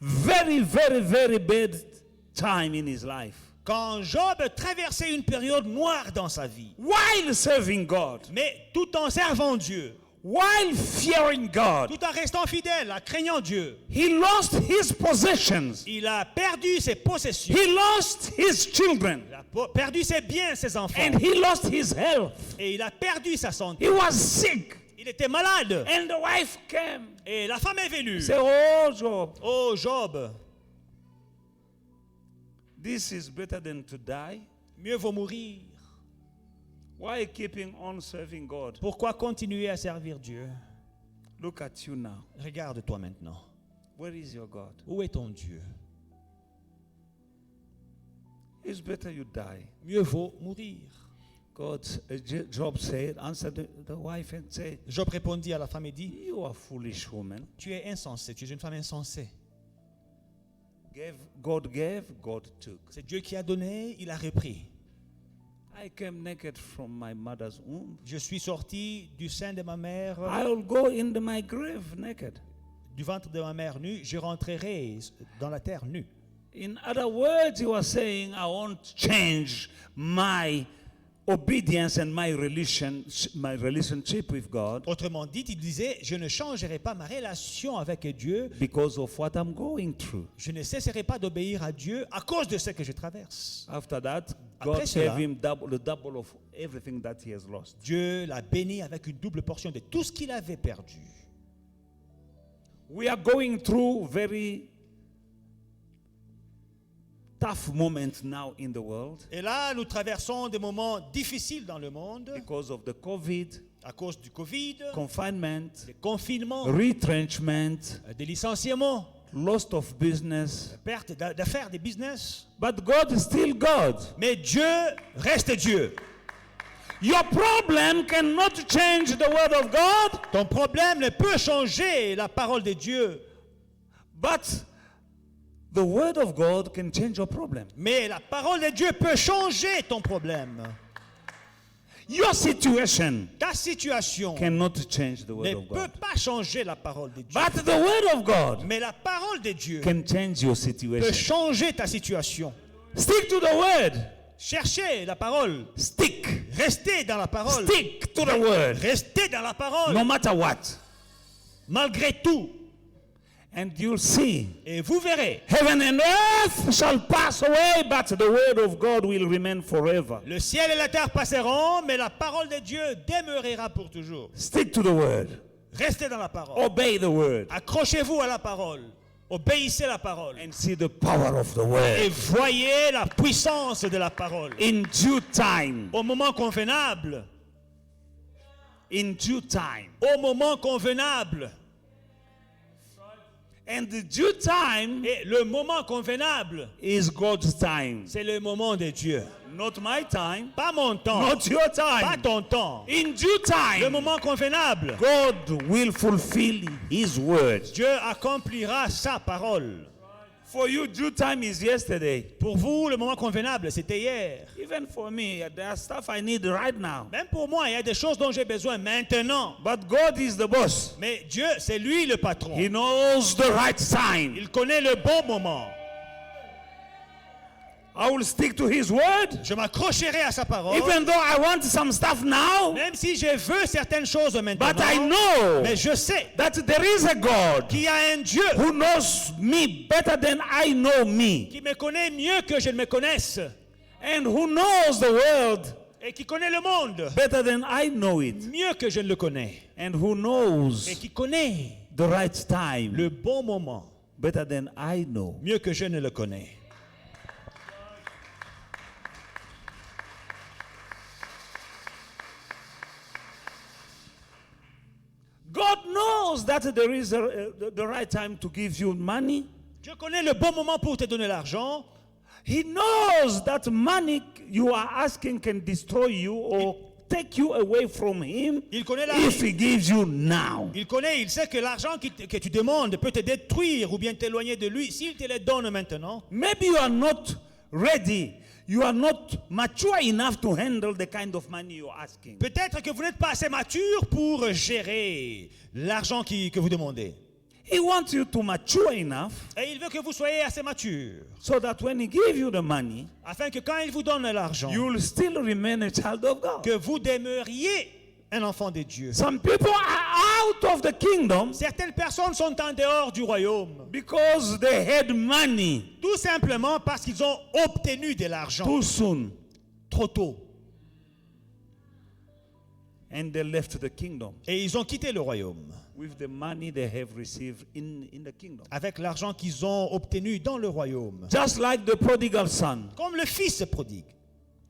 very, very, very bad time in his life, quand Job traversait une période noire dans sa vie, while serving God, mais tout en servant Dieu, while fearing God, tout en restant fidèle, en craignant Dieu, he lost his possessions. il a perdu ses possessions, He lost his children. il a perdu ses biens, ses enfants, And he lost his health. et il a perdu sa santé. He was sick. Il était malade, And the wife came. et la femme est venue. Say, oh, Job, Oh Job, this is better than to die. mieux vaut mourir. Why keeping on serving God? Pourquoi continuer à servir Dieu? Look at you now. Regarde-toi maintenant. Where is your God? Où est ton Dieu? It's better you die. Mieux vaut mourir. God, Job said, answered the wife and said, Job répondit à la femme et dit, you are foolish woman. tu es insensé, tu es une femme insensée. God gave, God took. C'est Dieu qui a donné, il a repris. I came naked from my mother's womb. Je suis sorti du sein de ma mère, I'll go into my grave naked. du ventre de ma mère nu, je rentrerai dans la terre nue. In other words, he was saying, I won't change my obedience and my relationship with God Autrement dit, il disait, je ne changerai pas ma relation avec Dieu, because of what I'm going through. je ne cesserai pas d'obéir à Dieu à cause de ce que je traverse. After that, Après God cela, gave him the double of everything that he has lost. Dieu l'a béni avec une double portion de tout ce qu'il avait perdu. We are going through very tough moments now in the world Et là, nous traversons des moments difficiles dans le monde because of the COVID, à cause du Covid, confinement, des confinements, retrenchment, des licenciements, loss of business. perte d'affaires, des business. But God is still God. Mais Dieu reste Dieu. Your problem cannot change the word of God, Ton problème ne peut changer la parole de Dieu. but the word of God can change your problem. Mais la parole de Dieu peut changer ton problème. Your situation Ta situation cannot change the word ne of peut God, pas changer la parole de Dieu. but the word of God Mais la parole de Dieu can change your peut situation. changer ta situation. Stick to the word. Cherchez la parole. Stick. Restez dans la parole. Stick to the word. Restez dans la parole. No matter what. Malgré tout. And you'll see. Et vous verrez. Heaven and earth shall pass away, but the word of God will remain forever. Le ciel et la terre passeront, mais la parole de Dieu demeurera pour toujours. Stick to the word. Restez dans la parole. Obey the word. Accrochez-vous à la parole. Obéissez la parole. And see the power of the Et word. voyez la puissance de la parole. In due time. Au moment convenable. In due time. Au moment convenable. And the due time Et le moment convenable, is God's time. c'est le moment de Dieu. Not my time. Pas mon temps. Not your Pas time. ton temps. In due Le time, moment convenable, God will fulfill His word. Dieu accomplira sa parole. For you, due time is yesterday. Pour vous, le moment convenable, c'était hier. Even for me, there are stuff I need right now. Même pour moi, il y a des choses dont j'ai besoin maintenant. But God is the boss. Mais Dieu, c'est lui le patron. He knows the right time. Il connaît le bon moment. I will stick to His word. Je m'accrocherai à sa parole. Even though I want some stuff now, Même si je veux certaines choses maintenant. but I know Mais je sais that there is a God qu'il y a un Dieu who knows me better than I know me, qui me connaît mieux que je ne me connaisse. and who knows the world Et qui connaît le monde better than I know it, mieux que je ne le connais. and who knows Et qui connaît the right time le bon moment better than I know. mieux que je ne le connais. God knows that there is the right time to give you money. Dieu connaît le bon moment pour te donner l'argent. He knows that money you are asking can destroy you or take you away from Him Il connaît if He gives you now. il sait que l'argent que tu demandes peut te détruire ou bien t'éloigner de lui s'il te le donne maintenant. Maybe you are not ready. You are not mature enough to handle the kind of money you're asking. Peut-être que vous n'êtes pas assez mature pour gérer l'argent que vous demandez. He wants you to mature enough Et il veut que vous soyez assez mature so that when He gives you the money, afin que quand il vous donne l'argent, you'll still remain a child of God. que vous demeuriez un enfant de Dieu. Some people are out of the kingdom Certaines personnes sont en dehors du royaume, because they had money tout simplement parce qu'ils ont obtenu de l'argent too soon trop tôt. and they left the kingdom Et ils ont quitté le royaume with the money they have received in the kingdom. avec l'argent qu'ils ont obtenu dans le royaume. Just like the prodigal son. Comme le fils prodigue.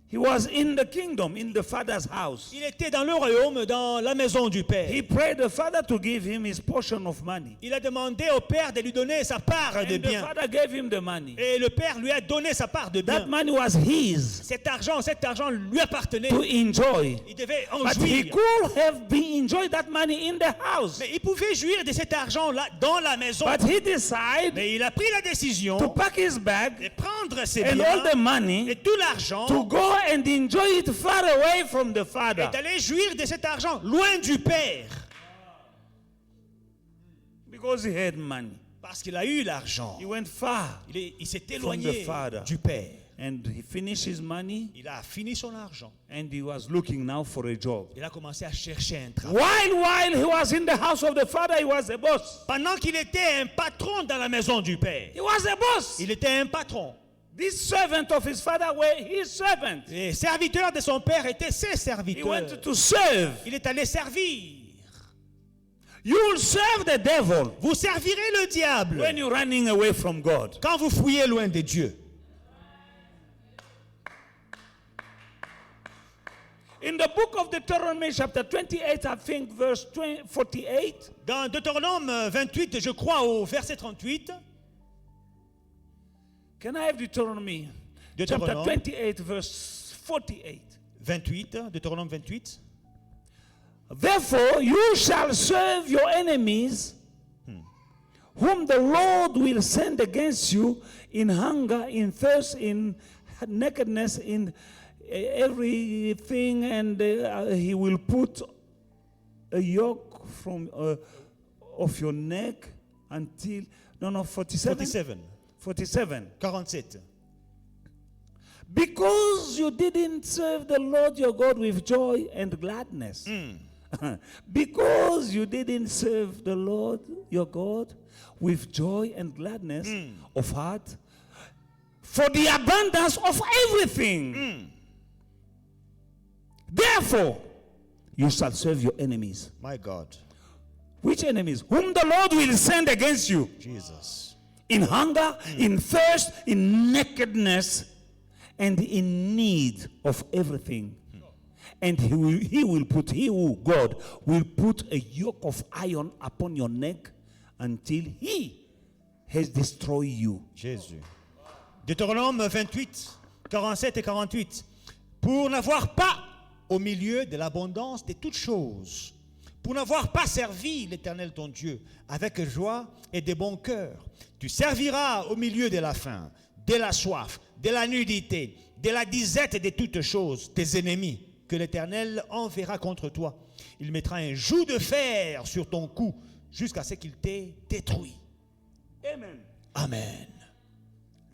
He was in the kingdom, in the father's house. Il était dans le royaume, dans la maison du Père. He prayed the father to give him his portion of money. Il a demandé au Père de lui donner sa part de And the biens. father gave him the money. Et le Père lui a donné sa part de That biens. money was his Cet argent lui appartenait. to enjoy. Il devait en But he jouir. could have enjoyed that money in the house. Mais il pouvait jouir de cet argent-là dans la maison. But he decided Mais il a pris la to décision pack his bag de prendre ses and all biens the money et tout l'argent to go and enjoy it far away from the et father. d'aller jouir de cet argent loin du Père. Because he had money. Parce qu'il a eu l'argent. He went far Il s'est from the éloigné father. du Père. And he finished his money Il a fini son argent. and he was looking now for a job. Il a commencé à chercher un travail. While he was in the house of the father, he was a boss. Pendant qu'il était un patron dans la maison du Père. He was a boss. Il était un patron. This servant of his father were his servant. Les serviteurs de son père étaient ses He serviteurs. went to serve. Il est allé servir. You will serve the devil Vous servirez le diable when you're running away from God. quand vous fouillez loin de Dieu. In the book of Deuteronomy, chapter 28, I think, verse 48, Dans Deutéronome 28, je crois au verset 38, can I have Deuteronomy? Chapter Deutéronome 28, verse 48. 28, Deutéronome 28. Therefore, you shall serve your enemies, whom the Lord will send against you in hunger, in thirst, in nakedness, in everything, and he will put a yoke from of your neck until 47. 47. Because you didn't serve the Lord your God with joy and gladness. Because you didn't serve the Lord your God with joy and gladness of heart, for the abundance of everything. Therefore, you shall serve your enemies. My God. Which enemies? Whom the Lord will send against you. Jesus. In hunger, in thirst, in nakedness, and in need of everything. And God will put a yoke of iron upon your neck until he has destroyed you. Jésus. Deutéronome 28, 47 et 48. Pour n'avoir pas au milieu de l'abondance de toutes choses, pour n'avoir pas servi l'Éternel ton Dieu avec joie et de bon cœur, tu serviras au milieu de la faim, de la soif, de la nudité, de la disette de toutes choses, tes ennemis, que l'Éternel enverra contre toi. Il mettra un joug de fer sur ton cou jusqu'à ce qu'il t'ait détruit. Amen. Amen.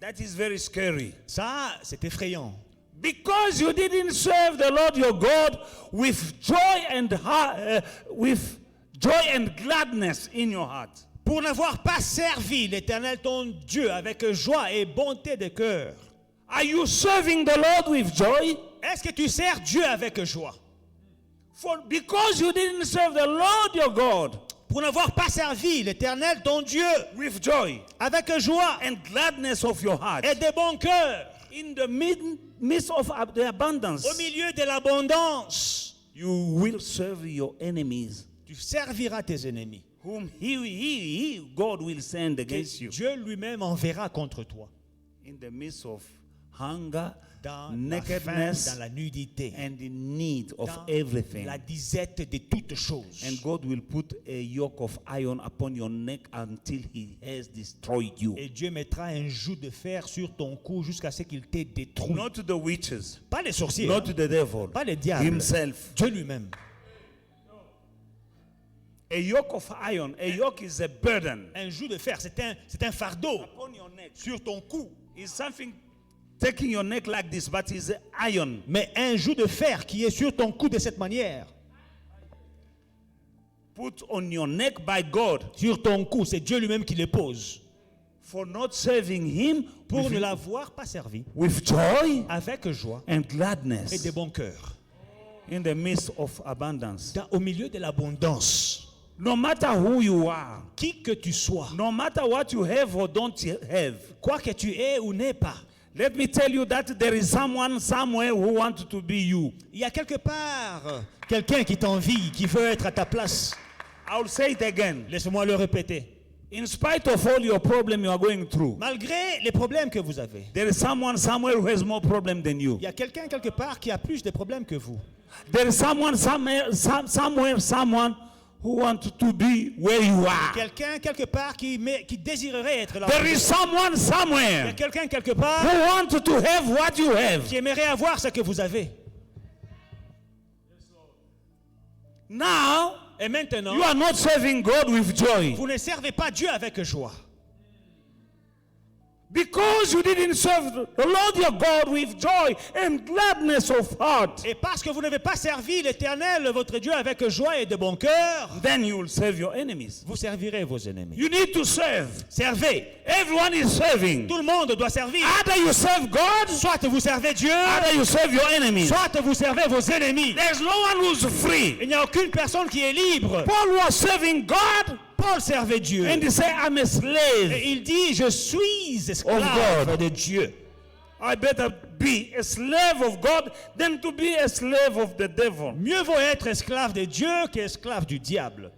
That is very scary. Ça, c'est effrayant. Because you didn't serve the Lord your God with joy and gladness in your heart. Pour n'avoir pas servi l'Éternel ton Dieu avec joie et bonté de cœur. Are you serving the Lord with joy? Est-ce que tu sers Dieu avec joie? Because you didn't serve the Lord your God. Pour n'avoir pas servi l'Éternel ton Dieu with joy avec joie and gladness of your heart. Et de bon cœur. In the midst of the abundance. Au milieu de l'abondance. You will serve your enemies. Tu serviras tes ennemis. Whom God will send against you. Dieu lui-même enverra contre toi. In the midst of hunger, dans nakedness, la faim, dans la nudité, and in need of dans everything. La disette de toutes choses. And God will put a yoke of iron upon your neck until he has destroyed you. Et Dieu mettra un joug de fer sur ton cou jusqu'à ce qu'il t'ait détruit. Not the witches. Pas les sorciers. Not the devil. Pas les diables. Himself. Dieu lui-même. A yoke of iron. A yoke is a burden. Un joug de fer, c'est un fardeau upon your neck. Sur ton cou. It's something taking your neck like this, but it's iron. Mais un joug de fer qui est sur ton cou de cette manière. Put on your neck by God. Sur ton cou, c'est Dieu lui-même qui le pose. For not serving him, pour ne l'avoir pas servi. With joy, avec joie, and gladness, et de bon cœur. In the midst of abundance. Au milieu de l'abondance. No matter who you are, qui que tu sois, no matter what you have or don't have, quoi que tu aies ou n'aies pas. Let me tell you that there is someone somewhere who wants to be you. Il y a quelque part quelqu'un qui t'envie, qui veut être à ta place. I'll say it again. Laisse-moi le répéter. In spite of all your problems you are going through, malgré les problèmes que vous avez, there is someone somewhere who has more problems than you. Il y a quelqu'un quelque part qui a plus de problèmes que vous. There is someone someone who wants to be where you are. Quelqu'un quelque part qui désirerait être là. There is someone somewhere. Il y a quelqu'un quelque part who wants to have what you have. Qui aimerait avoir ce que vous avez. Now, et maintenant, you are not serving God with joy. Vous ne servez pas Dieu avec joie. Because you didn't serve the Lord your God with joy and gladness of heart. Et parce que vous n'avez pas servi l'Éternel, votre Dieu, avec joie et de bon cœur, then you will serve your enemies. Vous servirez vos ennemis. You need to serve. Servez. Everyone is serving. Tout le monde doit servir. Either you serve God, soit vous servez Dieu, either you serve your enemies. Soit vous servez vos ennemis. There's no one who's free. Il n'y a aucune personne qui est libre. Paul was serving God. Paul servait Dieu. And he said, I'm a slave. Et il dit, je suis esclave de Dieu. I better be a slave of God than to be a slave of the devil. Mieux vaut être esclave de Dieu qu'esclave du diable.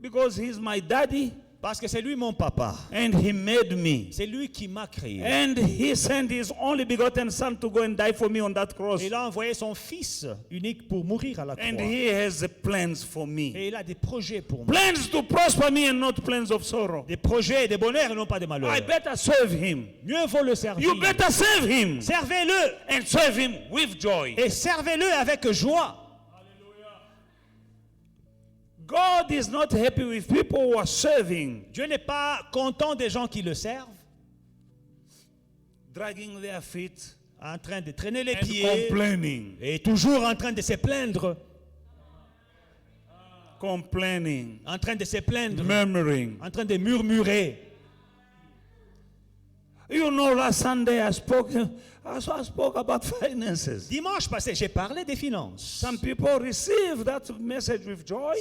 Because he's my daddy. Parce que c'est lui mon papa. And he made me. C'est lui qui m'a créé. And he sent his only begotten son to go and die for me on that cross. Il a envoyé son fils unique pour mourir à la croix. And he has plans for me. Et il a des projets pour moi. Plans to prosper me and not plans of sorrow. Des projets de bonheur et non pas de malheur. I better serve him. Mieux vaut le servir. You better serve him. Servez-le. And serve him with joy. Et servez-le avec joie. God is not happy with people who are serving, Dieu n'est pas content des gens qui le servent, dragging their feet en train de traîner les and pieds complaining. et toujours en train de se plaindre, Complaining, en train de se plaindre, murmuring. en train de murmurer. You know, last Sunday I spoke about finances. Dimanche passé, j'ai parlé des finances. Some people receive that message with joy,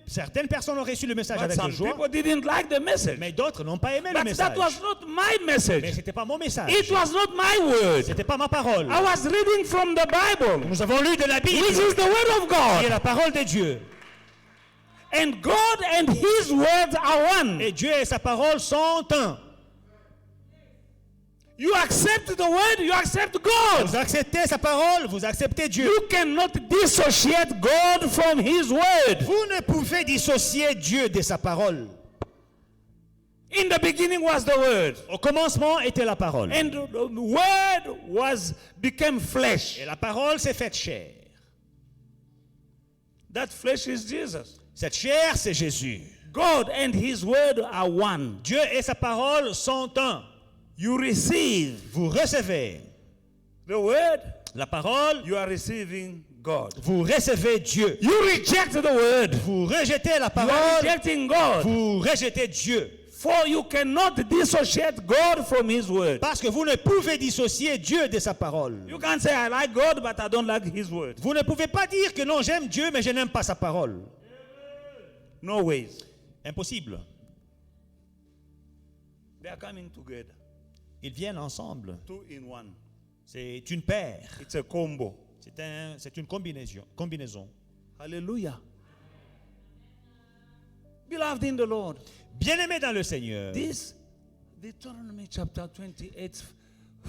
Certaines personnes ont reçu le message but avec some joie, people didn't like the message. mais d'autres n'ont pas aimé le But message. that was not my Mais message. ce n'était pas mon message. It was not my word. Ce n'était pas ma parole. I was reading from the Bible, Nous avons lu de la Bible, which is the word of qui est God. la parole de Dieu. And God and His words are one. Et Dieu et sa parole sont un. You accept the word, you accept God. Vous acceptez sa parole, vous acceptez Dieu. You cannot dissociate God from His word. Vous ne pouvez dissocier Dieu de sa parole. In the beginning was the word, Au commencement était la parole. and the word became flesh. Et la parole s'est faite chair. That flesh is Jesus. Cette chair, c'est Jésus. God and His word are one. Dieu et sa parole sont un. You receive Vous recevez the word, la parole, you are receiving God. vous recevez Dieu. You reject the word, Vous rejetez la you are parole, rejecting God. vous rejetez Dieu. For you cannot dissociate God from His word. Parce que vous ne pouvez dissocier Dieu de sa parole. You can't say, I like God, but I don't like His word. Vous ne pouvez pas dire que non, j'aime Dieu, mais je n'aime pas sa parole. No ways. Impossible. They are coming together. Ils viennent ensemble. Two in one. C'est une paire. It's a combo. C'est une combinaison. Hallelujah. Beloved in the Lord. Bien-aimés dans le Seigneur. This Deuteronomy chapter 28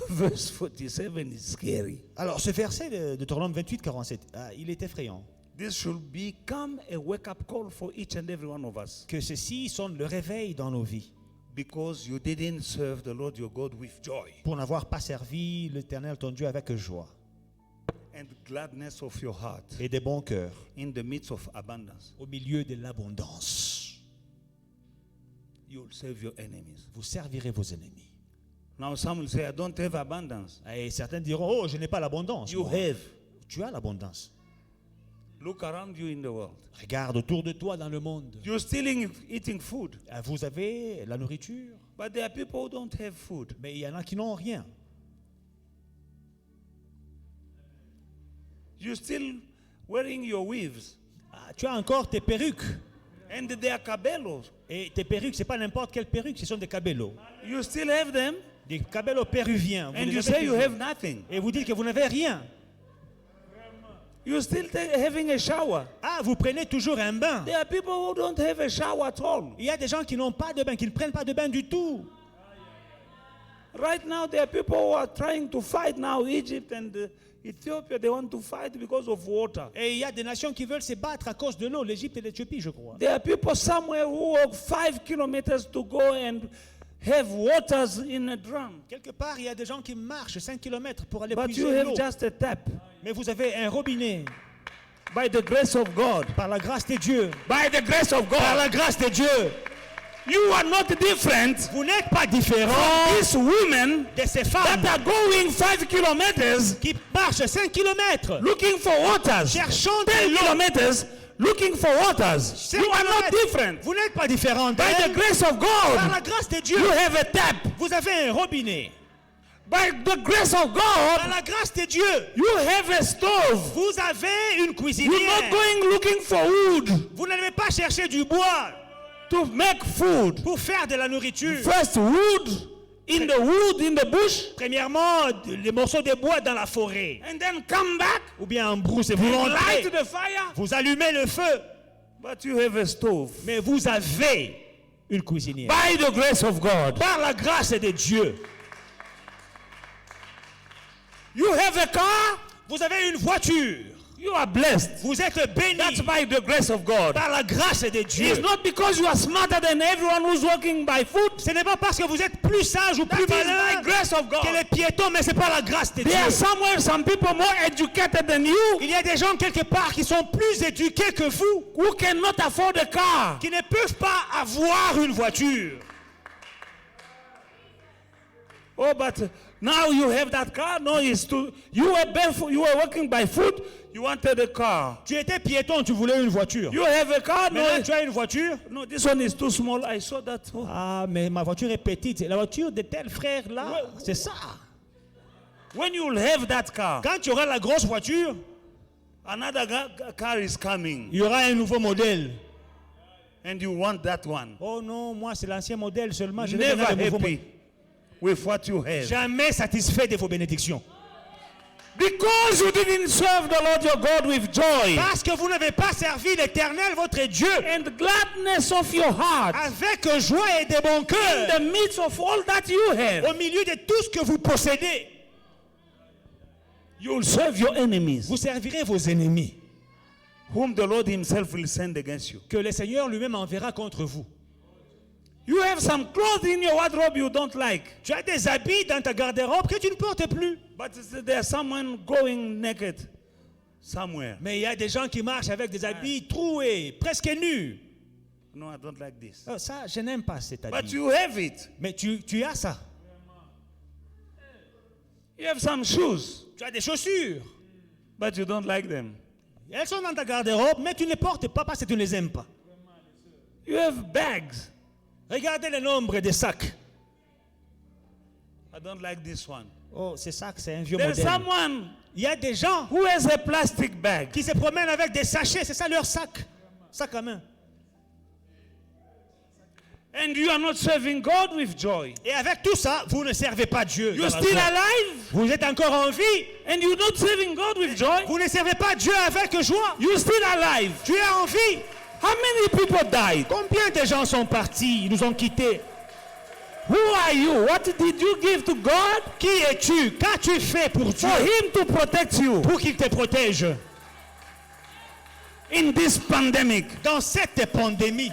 verse 47 is scary. Alors, ce verset de Deutéronome 28, 47, il est effrayant. This should become a wake-up call for each and every one of us. Que ceci sonne le réveil dans nos vies. Because you didn't serve the Lord your God with joy Pour n'avoir pas servi l'Éternel ton Dieu avec joie and gladness of your heart et de bon cœur in the midst of abundance. au milieu de l'abondance. You'll serve your enemies. Vous servirez vos ennemis. Now some will say, I don't have abundance. Et certains diront, oh, je n'ai pas l'abondance. You Moi, have. tu as l'abondance. Look around you in the world. Regarde autour de toi dans le monde. You're still eating food. Vous avez la nourriture, But there are people who don't have food. mais il y en a qui n'ont rien. You're still wearing your weaves. Tu as encore tes perruques. And they are cabellos. Et tes perruques, ce n'est pas n'importe quelle perruque, ce sont des cabellos. You still have them. Des cabellos péruviens. Vous And les you avez say you toujours. have nothing. Et vous dites que vous n'avez rien. You're still having a shower. Ah, vous prenez toujours un bain. There are people who don't have a shower at all. Il y a des gens qui n'ont pas de bain, qui ne prennent pas de bain du tout. Right now, there are people who are trying to fight now. Egypt and Ethiopia, they want to fight because of water. Et il y a des nations qui veulent se battre à cause de l'eau, l'Égypte et l'Éthiopie, je crois. There are people somewhere who walk 5 kilometers to go and have waters in a drum. Quelque part, il y a des gens qui marchent 5 km pour aller But you puiser l'eau. have just a tap. Mais vous avez un robinet. By the grace of God. Par la grâce de Dieu. By the grace of Par God. la grâce de Dieu. You are not different Vous n'êtes pas différent from these women de ces that femmes are going 5 kilometers qui marchent 5 km. looking for waters. Cherchant 10 de l'eau. kilometers looking for waters. 5 You are not kilomètres. different. Vous n'êtes pas différent By the d'elles. grace of Par la God, grâce de Dieu. you have a tap. Vous avez un robinet. By the grace of Par God, la grâce de Dieu. you have a stove. Vous avez une You're cuisinière. not going looking for wood Vous n'allez pas chercher du bois to make food. pour faire de la nourriture. First, wood in the bush, Premièrement, les morceaux de bois dans la forêt. and then come back Ou bien en brousse et vous and light rentrez. the fire. Vous allumez le feu. But you have a stove. Mais vous avez une cuisinière. By the grace of God. Par la grâce de Dieu. You have a car, Vous avez une voiture. you are blessed. Vous êtes béni That's by the grace of God. par la grâce de Dieu. It's not because you are smarter than everyone who's walking by foot. Ce n'est pas parce que vous êtes plus sage ou That plus is by malin grace of que les God. piétons, mais c'est pas la grâce de Dieu. There are somewhere some people more educated than you Il y a des gens quelque part qui sont plus éduqués que vous, who cannot afford a car. qui ne peuvent pas avoir une voiture. Oh, but now you have that car. No, it's too. You were barefoot. You were walking by foot. You wanted a car. Tu étais piéton, tu voulais une voiture. You have a car. Maintenant, No, tu as une voiture. no, this one is too small. I saw that. Oh. Ah, mais ma voiture est petite. La voiture de tel frère là, c'est ça. When you will have that car, Quand tu auras la grosse voiture, another car is coming, il y aura un nouveau modèle. and you want that one. Oh non, moi c'est l'ancien modèle seulement. Je vais Never donner le nouveau happy modèle. with what you have. Jamais satisfait de vos bénédictions. Because you didn't serve the Lord your God with joy Parce que vous n'avez pas servi l'Éternel, votre Dieu, and gladness of your heart avec joie et de bon in cœur, the midst of all that you have. au milieu de tout ce que vous possédez. You will serve your enemies, Vous servirez vos ennemis, whom the Lord himself will send against you. que le Seigneur lui-même enverra contre vous. You have some clothes in your wardrobe you don't like, Tu as des habits dans ta garde-robe que tu ne portes plus. but there's someone going naked somewhere. Mais il y a des gens qui marchent avec des habits troués, presque nus. No, I don't like this. Oh, ça, je n'aime pas cet But habit. you have it. Mais tu as ça. You have some shoes, Tu as des chaussures. but you don't like them. Elles sont dans ta garde-robe, mais tu ne les portes pas parce que tu ne les aimes pas. You have bags. Regardez le nombre de sacs. I don't like this one. Oh, ces sacs, c'est un vieux There's modèle. someone Il y a des gens who has a plastic bag. qui se promènent avec des sachets, c'est ça leur sac. Sac à main. And you are not serving God with joy. Et avec tout ça, vous ne servez pas Dieu. dans You're la still joie. alive Vous êtes encore en vie. and you're not serving God with joy. Vous ne servez pas Dieu avec joie. You're still alive. Tu es en vie. How many people died? Combien de gens sont partis, ils nous ont quittés? Who are you? What did you give to God? Qui es-tu? Qu'as-tu fait pour Dieu? For Him to protect you Pour qu'il te protège in this pandemic. dans cette pandémie.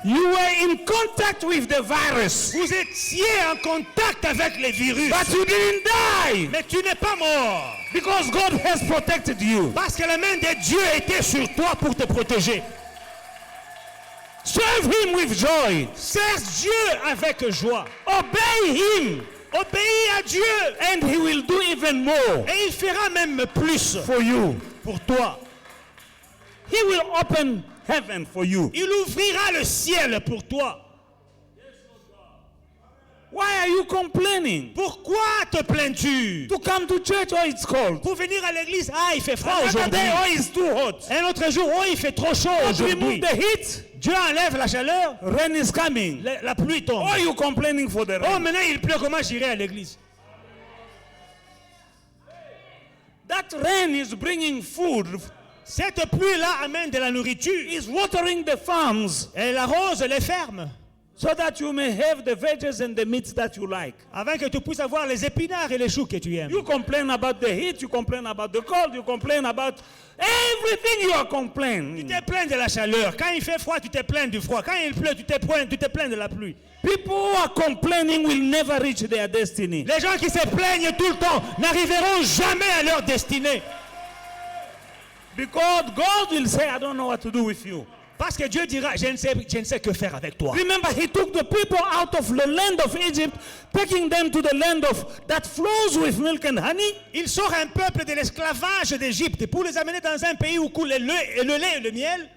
You were in contact with the virus, Vous étiez en contact avec les virus. but you didn't die Mais tu n'es pas mort. because God has protected you. Parce que la main de Dieu était sur toi pour te protéger. Serve Him with joy. Sers Dieu avec joie. Obey Him, Obéis à Dieu. and He will do even more Et il fera même plus for you. pour toi. He will open heaven for you. Il ouvrira le ciel pour toi. Why are you complaining? Pourquoi te plains-tu? To come to church, oh, it's cold. Pour venir à l'église, ah, il fait froid Another aujourd'hui. day, oh, it's too hot. Un autre jour, oh, il fait trop chaud God remove aujourd'hui. the heat. Dieu enlève la chaleur, Rain is coming. la pluie tombe. Oh, you complaining for the Oh, rain. maintenant il pleut, comment j'irai à l'église? That rain is bringing food. Cette pluie-là amène de la nourriture. Is watering the farms Elle arrose les fermes, so that you may have the veggies and the meats that you like. afin que tu puisses avoir les épinards et les choux que tu aimes. You complain about the heat, you complain about the cold, you complain about everything you are Tu complaining. te plains de la chaleur. Quand il fait froid, tu te plains du froid. Quand il pleut, tu te plains de la pluie. People who are complaining will never reach their destiny. Les gens qui se plaignent tout le temps n'arriveront jamais à leur destinée. Because God will say, I don't know what to do with you. Parce que Dieu dira, je ne sais que faire avec toi. Remember, He took the people out of the land of Egypt, taking them to the land of that flows with milk and honey. Il sort un peuple de l'esclavage d'Égypte pour les amener dans un pays où coule le lait et le miel.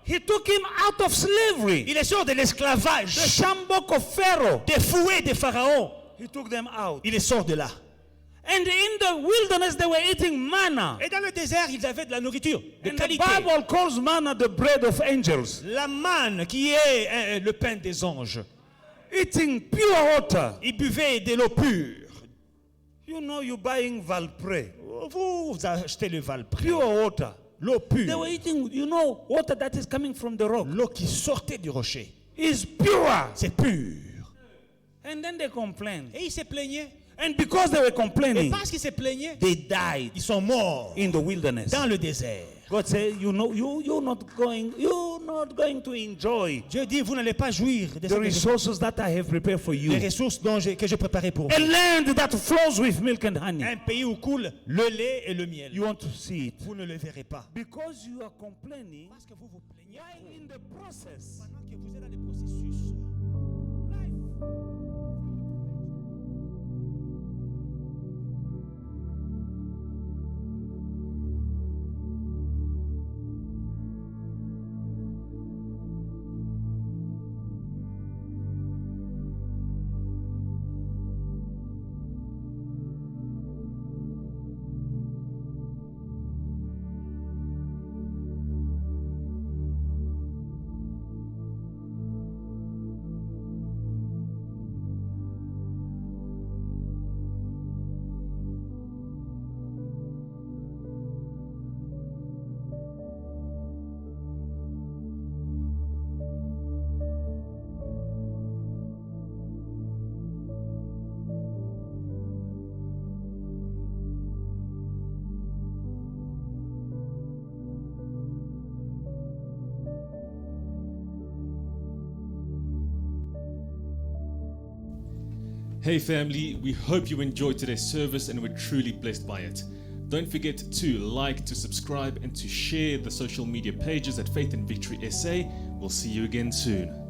He took him out of slavery, Il est sort de l'esclavage, the shambok of Pharaoh. des fouets de Pharaon. He took them out. Il est sort de là. And in the wilderness, they were eating manna. Et dans le désert, ils avaient de la nourriture de And the qualité. Bible calls manna the bread of angels. La manne qui est le pain des anges. Eating pure water. Ils buvaient de l'eau pure. You know, you're buying Valpre, Vous achetez le Valpré. pure water. L'eau They pure. were eating, water that is coming from the rock L'eau qui sortait du rocher. is pure. C'est pur. And then they complained. Et ils se plaignaient. And because they were Et complaining, parce qu'ils se plaignaient, they died ils sont morts in the wilderness. dans le désert. God said, you're not going to enjoy Dieu dit, vous n'allez pas jouir de the resources that I have prepared for les you. ressources que j'ai préparées pour A vous. land that flows with milk and honey. Un pays où coule le lait et le miel. You want to see it. Vous ne le verrez pas. Because you are complaining, Parce que vous vous plaignez while in the process, pendant que vous êtes dans le processus. Hey family, we hope you enjoyed today's service and were truly blessed by it. Don't forget to like, to subscribe, and to share the social media pages at Faith and Victory SA. We'll see you again soon.